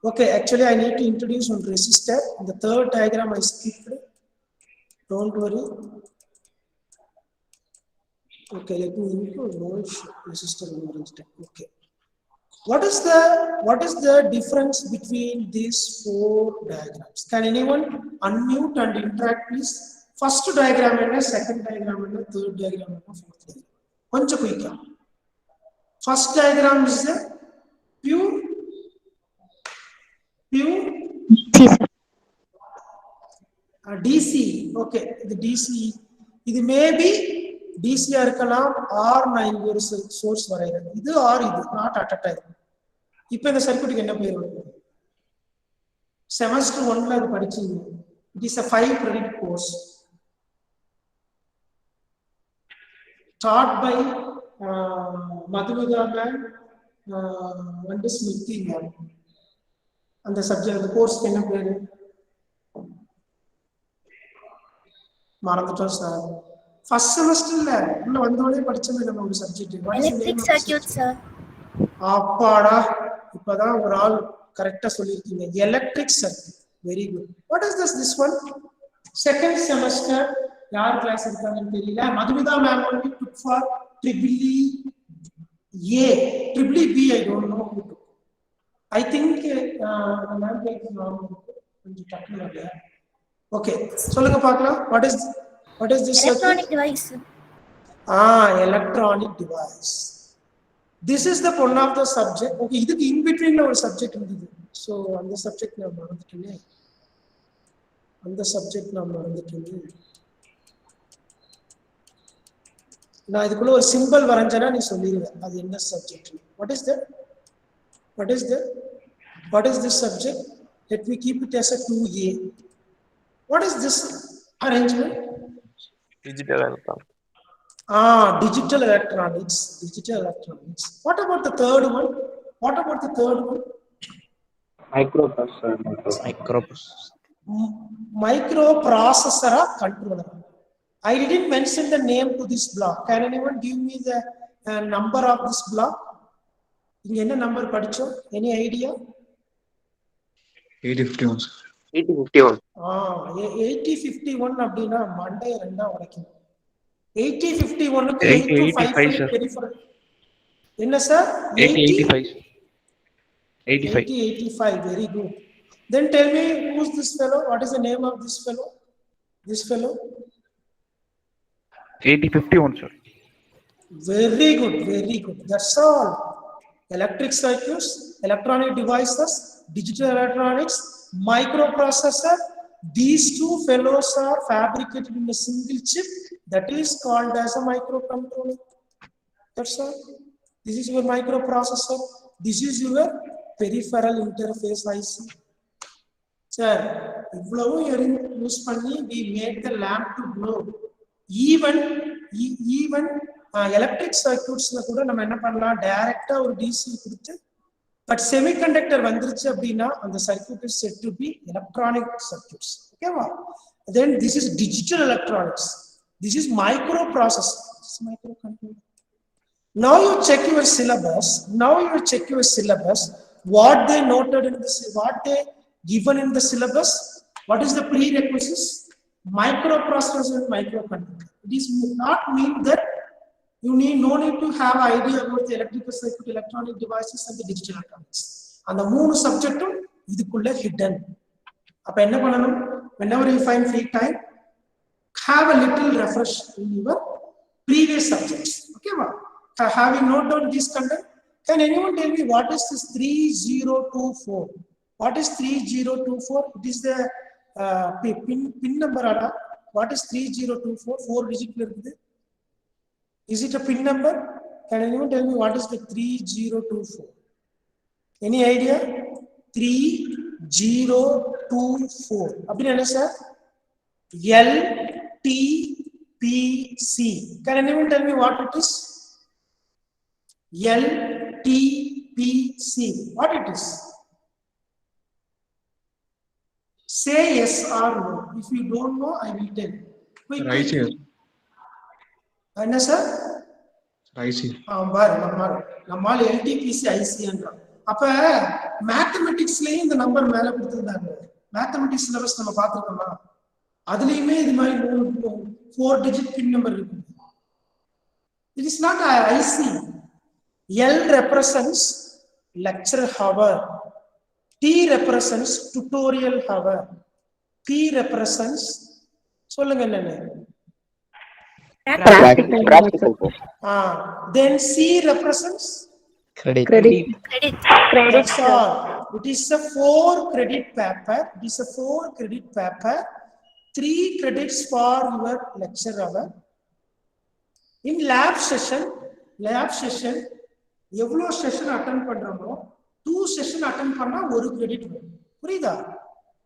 Okay, actually I need to introduce one resistor. In the third diagram I skipped. Don't worry. Okay, let me include voltage resistor. Okay. What is the difference between these four diagrams? Can anyone unmute and interact, please? First diagram and second diagram and third diagram and fourth diagram. Konja quick. First diagram is the pure DC. Okay, the DC. It may be DC இருக்கலாம் or நான் இங்க ஒரு source வரையறேன். இது or இது not at a time. இப்போ இந்த சர்க்யூட்டுக்கு என்ன பேர் வருது? செமஸ்டர் 1ல அது படிச்சீங்க. It is a 5 credit course taught by Madhumita ma'am and Smriti ma'am. அந்த சப்ஜெக்ட் அந்த கோர்ஸ்க்கு என்ன பேரு? மறந்துட்டோம் சார். ஃபர்ஸ்ட் செமஸ்டர்ல உள்ள வந்தோடனே படிச்சோமே நம்ம ஒரு சப்ஜெக்ட். Electric circuit sir. அப்பாடா, இப்பதான் ஒரு ஆள் கரெக்டா சொல்லிருக்கீங்க. Electric circuit. Very good. What is this one? Second semester யார் கிளாஸ் இருக்காங்கன்னு தெரியல. Madhumitha ma'am only took for EEE A, EEE B I don't know who took. I think ma'am கேட்கலாம் கொஞ்சம் டக்குனு இல்லையா? ஓகே, சொல்லுங்க பார்க்கலாம். What is this electronic device? Electronic device. This is the one of the subject. Okay, இதுக்கு in between ஒரு subject இருந்தது. So அந்த சப்ஜெக்ட் நான் மறந்துட்டேனே. நான் இதுக்குள்ள ஒரு சிம்பல் வரைஞ்சேனா நீ சொல்லிடுவேன் அது என்ன subject. What is this subject? Let me keep it as a 2A. What is this arrangement? Digital electronics. Digital electronics. What about the third one? Microprocessor or controller. I didn't mention the name to this block. Can anyone give me the number of this block? இங்க என்ன number படிச்சோம்? Any idea? 8051. 8051 அப்படினா Monday ரெண்டா உடைக்கும். 8051 க்கு 8255 peripheral. என்ன sir? 8085. Very good. Then tell me who's this fellow? What is the name of this fellow? 8051, sir. Very good. That's all. Electric circuits, electronic devices, digital electronics, microprocessor. These two fellows are fabricated in a single chip that is called as a microcontroller. That's all. This is your microprocessor. This is your peripheral interface IC. Sir, இவ்வளவு use பண்ணி we made the lamp to glow. Even electric சர்க்யூட்ஸ்ல கூட நம்ம என்ன பண்ணலாம், டைரக்டா ஒரு DC கொடுத்து பட் செமிகண்டக்டர் வந்துருச்சு அப்படின்னா அந்த circuit is set to be electronic circuits. ஓகேவா? Then this is digital electronics. This is microprocessor. This is microcontroller. Now you check your syllabus. What they noted in this, what they given in the syllabus. What is the prerequisites? Microprocessor and microcontroller. It is not mean that you no need to have idea about the electrical circuit, electronic devices and the digital electronics. And the மூணு சப்ஜெக்டும் இதுக்குள்ள hidden. அப்ப என்ன பண்ணணும்? Whenever you find free time, have a little refresh in your previous subjects. Okay, have you noted down this content? Can anyone tell me what is this 3024? What is 3024? It is the pin number. What is 3024? 4 digit. Is it a pin number? Can anyone tell me what is the 3024? Any idea? 3024. Abhi enna sir? LTPC. Can anyone tell me what it is? LTPC. What it is? Say yes or no. If you don't know, I will tell. Right here. Anna sir? Right here. பாரு நம்மால் LTPC IC என்றோம். அப்ப மேத்தமெட்டிக்ஸ்லயும் இந்த number மேல கொடுத்திருந்தாங்க. Mathematics syllabus நம்ம பார்த்திருக்கோமா? அதுலயுமே இது மாதிரி 4 digit pin number இருக்கு. It is not IC. L represents lecture hour. T represents tutorial hour. P represents சொல்லுங்க என்னன்னு? Practical. Then C represents Credit. That's all. It is a 4 credit paper. It is a 4 credit paper. 3 credits for your lecture hour. In lab session, எவ்வளோ session attend பண்றோமோ 2 session attend பண்ணா 1 credit வரும். புரியுதா?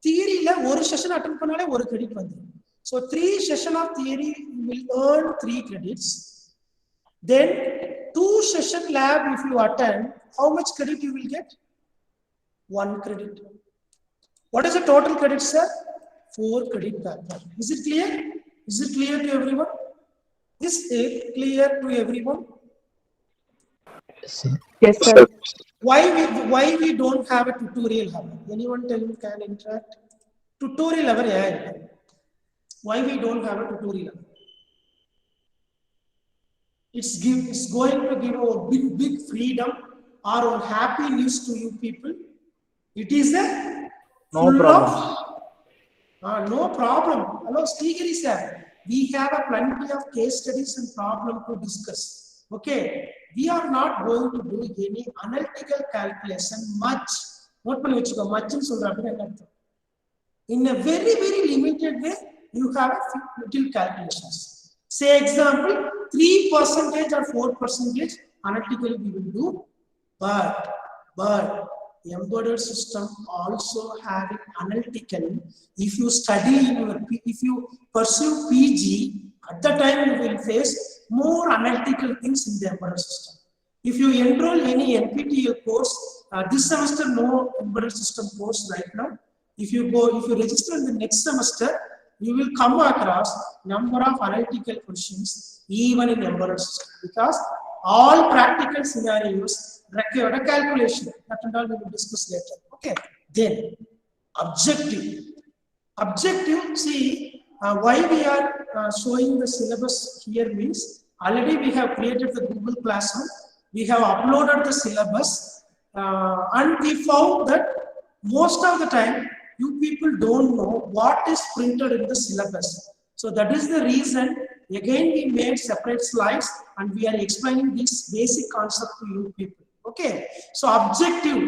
தியரியில ஒரு session attend பண்ணாலே 1 credit வந்துடும். So 3 session of theory you will earn 3 credits. Then 2 session lab if you attend, how much credit you will get? 1 credit. What is the total credit, sir? 4 credit paper. Is it clear? Is it clear to everyone? Is it clear to everyone? Yes, sir. Why we don't have a tutorial hour? Anyone tell me, can interact? Tutorial hour, yeah. Why we don't have a tutorial hour? It's going to give a big freedom or a happy news to you people. It is a No problem. No problem. Hello, speaker is there. We have a plenty of case studies and problem to discuss. Okay, we are not going to do any analytical calculation much. What panni vechuko much nu solradhu enna artham? In a very limited way, you have a little calculations. Say example, 3% or 4% analytically we will do, but embedded system also having analytical. If you study if you pursue PG, at the time you will face more analytical things in the embedded system. If you enroll any NPTEL course, this semester no embedded system course right now. If you register in the next semester, you will come across number of analytical questions even in embedded system, because all practical scenarios require a calculation. That and all we will discuss later. Okay. Then objective. See, why we are showing the syllabus here means already we have created the Google Classroom. We have uploaded the syllabus, and we found that most of the time you people don't know what is printed in the syllabus. So that is the reason again we made separate slides and we are explaining this basic concept to you people. Okay, so objective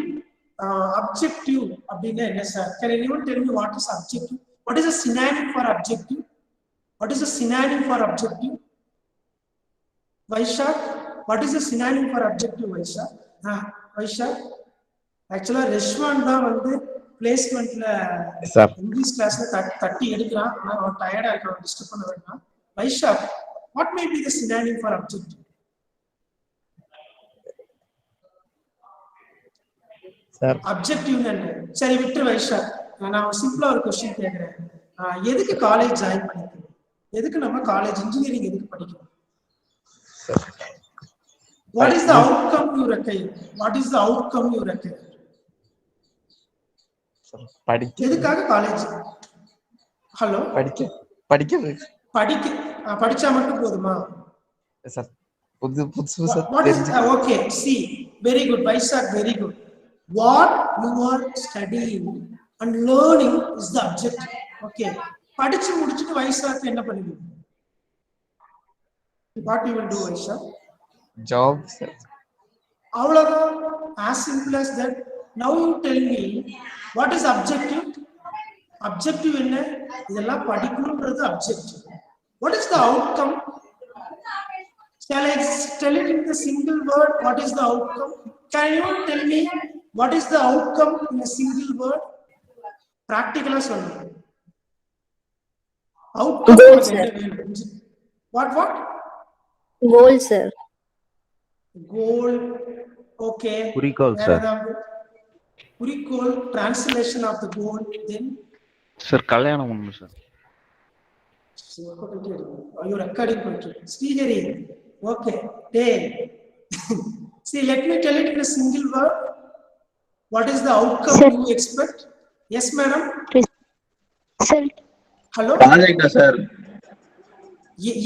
abdina enna sir? Can anyone tell me what is objective? What is a synonym for objective? What is a synonym for objective? Vaishak, what is a synonym for objective? Vaishak, actually Reshwan da vandu பிளேஸ்மென்ட்ல English கிளாஸ்ல தட்டி எடுக்கிறான். நான் டயர்டா இருக்கேன், disturb பண்ண வேண்டாம். Vaishak, what may be the synonym for objective? Sir objective என்ன? சரி விட்டு வைஷாக், நான் சிம்பிளா ஒரு क्वेश्चन கேக்குறேன். எதுக்கு காலேஜ் ஜாயின் பண்ணிருக்கீங்க? எதுக்கு நம்ம காலேஜ் இன்ஜினியரிங் எதுக்கு படிக்கணும்? What is the outcome you require? What is the outcome you require? எதுக்காக காலேஜ்? ஹலோ, படிச்சா மட்டும் போதுமா சார்? புதுசு okay, see very good Vaisakh, very good. What you are studying and learning is the objective. Okay, படிச்சு முடிச்சிட்டு வைசாக் என்ன பண்ணுவீங்க? What you will do Vaisakh? Job sir. அவ்வளவுதான், as simple as that. Now you tell me, what is objective? Objective என்ன? இதெல்லாம் படிக்கணும்ன்றது objective. What is the outcome? Shall I tell it in the single word? What is the outcome? Can you tell me what is the outcome in a single word? Practical outcome. Goal, sir. What? Goal, sir. Goal. Okay. Recall, sir. Recall, translation of the goal. Then Sir, kalyanam பண்ணணும் sir. Are you recording? Srihari. Okay. Hey. See, let me tell it in a single word. What is the outcome Sir. you expect? Yes, madam. Result. Hello. ப்ராஜெக்டா sir?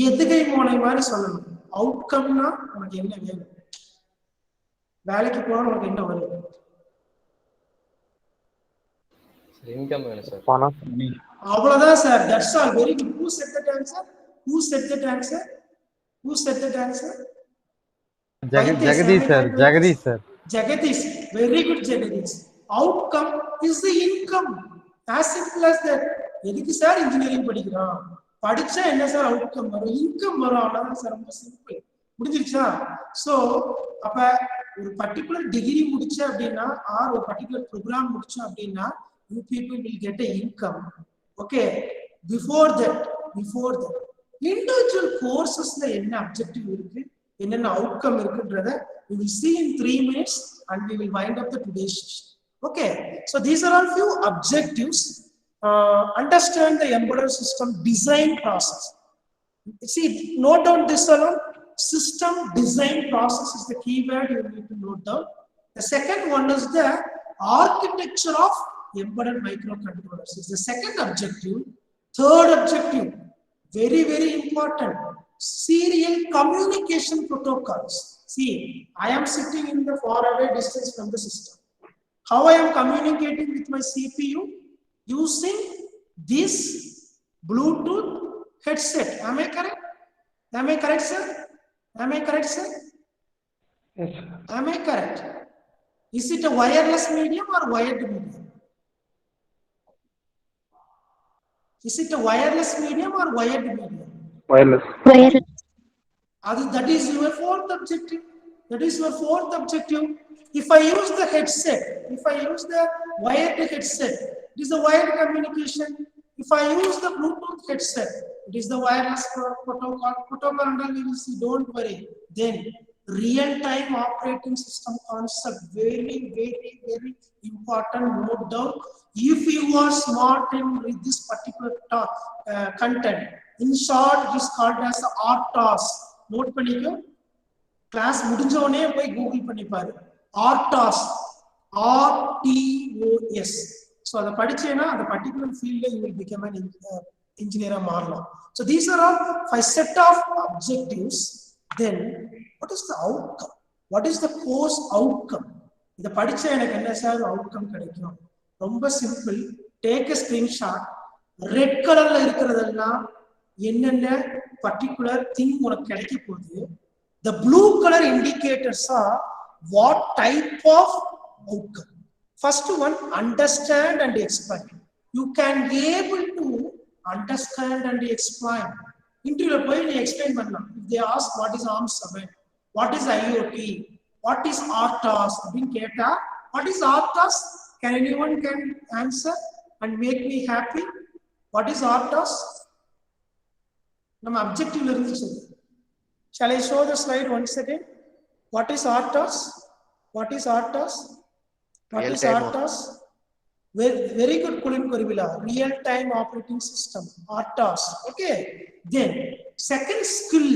எதுகை மோனை மாதிரி சொல்லணும். அவுட்கம்னா உனக்கு என்ன வேணும்? வேலைக்கு போனா உனக்கு என்ன வரும்? இன்கம் வேணும் சார். பணம். அவ்வளவுதான் sir. That's all. Very good. Who said that answer? Who said that answer? Jagadish sir. Jagadish sir. Jagadish. Very good, Jagadish. Outcome is the income. As simple as that. எதுக்கு sir engineering படிக்கிறோம்? படிச்சா என்ன sir outcome வரும்? Income வரும். அவ்வளவுதான் sir. ரொம்ப simple. முடிஞ்சிருச்சா? So அப்ப ஒரு பர்டிகுலர் டிகிரி முடிச்ச அப்படின்னா ஆர் ஒரு பர்டிகுலர் ப்ரோக்ராம் முடிச்ச அப்படின்னா you people will get a income. Okay. Before that individual courses la enna objective irukku, enna outcome irukன்றத we will see in 3 minutes and we will wind up the today's session. Okay. So these are all few objectives. Understand the embedded system design process. See, note down this alone. System design process is the keyword you need to note down. The second one is the architecture of embedded microcontrollers. It's the second objective. Third objective, very, very important, serial communication protocols. See, I am sitting in the far away distance from the system. How I am communicating with my CPU? Using this Bluetooth headset. Am I correct? Am I correct, sir? Yes, sir. Am I correct? Is it a wireless medium or wired medium? Is it a wireless medium or wired medium? Wireless. That is your fourth objective. If I use the headset, if I use the wired headset, it is the wired communication. If I use the Bluetooth headset, it is the wireless protocol and we will see. Don't worry. Then real-time operating system concept, very, very, very important. Note down. If you are smart and read this particular content, in short, it is called as RTOS. Note பண்ணிக்கோ. Class முடிஞ்சோனே போய் Google பண்ணி பாரு. RTOS. RTOS. So அதை படிச்சேனா அந்த particular field you will become an engineer மாறலாம். So these are all 5 set of objectives. Then what is the outcome? What is the course outcome? இத படிச்சா எனக்கு என்ன சார் outcome கிடைக்கும்? ரொம்ப simple. Take a screenshot. Red கலர்ல இருக்கிறதெல்லாம் என்னென்ன particular thing உனக்கு கிடைக்க போகுது. The blue color indicators are what type of outcome. First one, understand and explain. You can be able to understand and explain. Interview போய் நீ explain பண்ணலாம். If they ask what is ARM7, what is IoT, what is RTOS அப்படின்னு கேட்டா, what is RTOS? Can anyone answer and make me happy? What is RTOS? நம்ம objectiveல இருந்து சொல்லு. Shall I show the slide once again? What is RTOS? What is RTOS? Very good, Kulin Kurivila. Real-time operating system, RTOS. Okay. Then, second skill,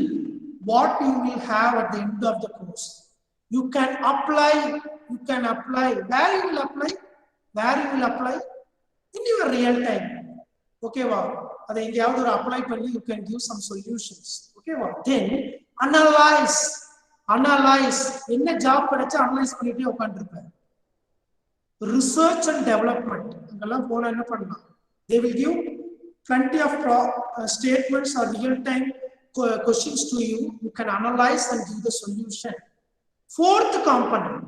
what you will have at the end of the course. You can apply. Where you will apply? In your real time. Okay, wow. அதை எங்கேயாவது ஒரு apply பண்ணி you can give some solutions. Okay, wow. Then, analyze. என்ன job கிடைச்சா analyze பண்ணிட்டே உட்கார்ந்திருப்பேன். Research and development. அங்கெல்லாம் போனா என்ன பண்ணலாம்? They will give plenty of statements or real-time questions to you. You can analyze and give the solution. Fourth component,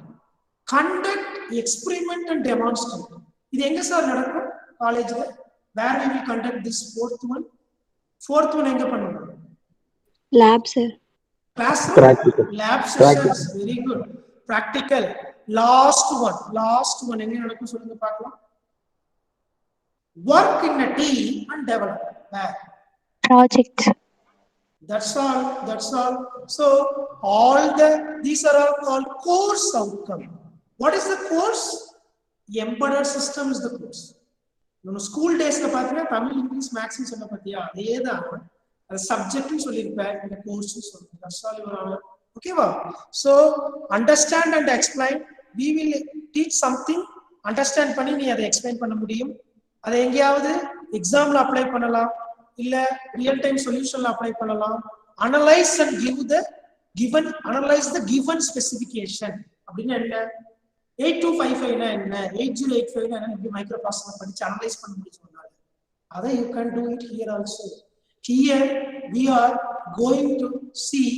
conduct experiment and demonstrate. இது எங்க sir நடக்கும்? காலேஜ்ல. Where we will conduct this fourth one? Fourth one எங்க பண்ணுவோம்? Lab, sir. Classroom, Practical. lab sessions, very good. Practical, last one. எங்க நடக்கும் சொல்லுங்க பார்க்கலாம். Work in a team and develop. Where? Project. That's all. So these are all called course outcome. What is the course? Embedded system is the course. நம்ம school டேஸ்ல பாத்தீங்கன்னா Tamil, English, maths சொன்ன பத்தியா, அதேதான் சப்ஜெக்ட் சொல்லியிருப்பேன், இந்த கோர்ஸ் சொல்றேன். ஓகேவா? So understand and explain. We will teach something. Understand பண்ணி நீ அதை எக்ஸ்பிளைன் பண்ண முடியும். அதை எங்கேயாவது எக்ஸாம்ல அப்ளை பண்ணலாம், இல்ல ரியல் டைம் சொல்யூஷன்ல அப்ளை பண்ணலாம். Analyse and analyse the given specification அப்படின்னு என்ன, 8255 என்ன, 8085 என்ன, இப்படி மைக்ரோ ப்ராசஸர் படிச்சு அனலைஸ் பண்ண முடியும் சொன்னாங்க. அதை you can do it here also. Here we are going to see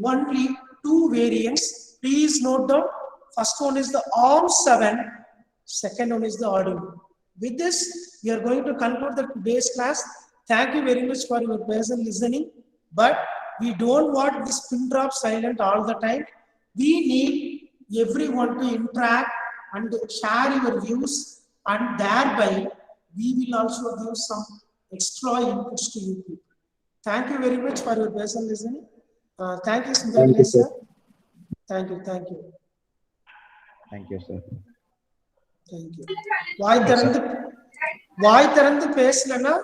only two variants. Please note down. First one is the ARM7, second one is the Arduino. With this, we are going to conclude the today's class. Thank you very much for your patient listening. But we don't want this pin drop silent all the time. We need everyone to interact and share your views, and thereby we will also give some extra inputs to you people. Thank you very much for your patient listening. Thank you, Sundar sir. Thank you. Thank you, sir. Thank you. வாய் திறந்து பேசலன்னா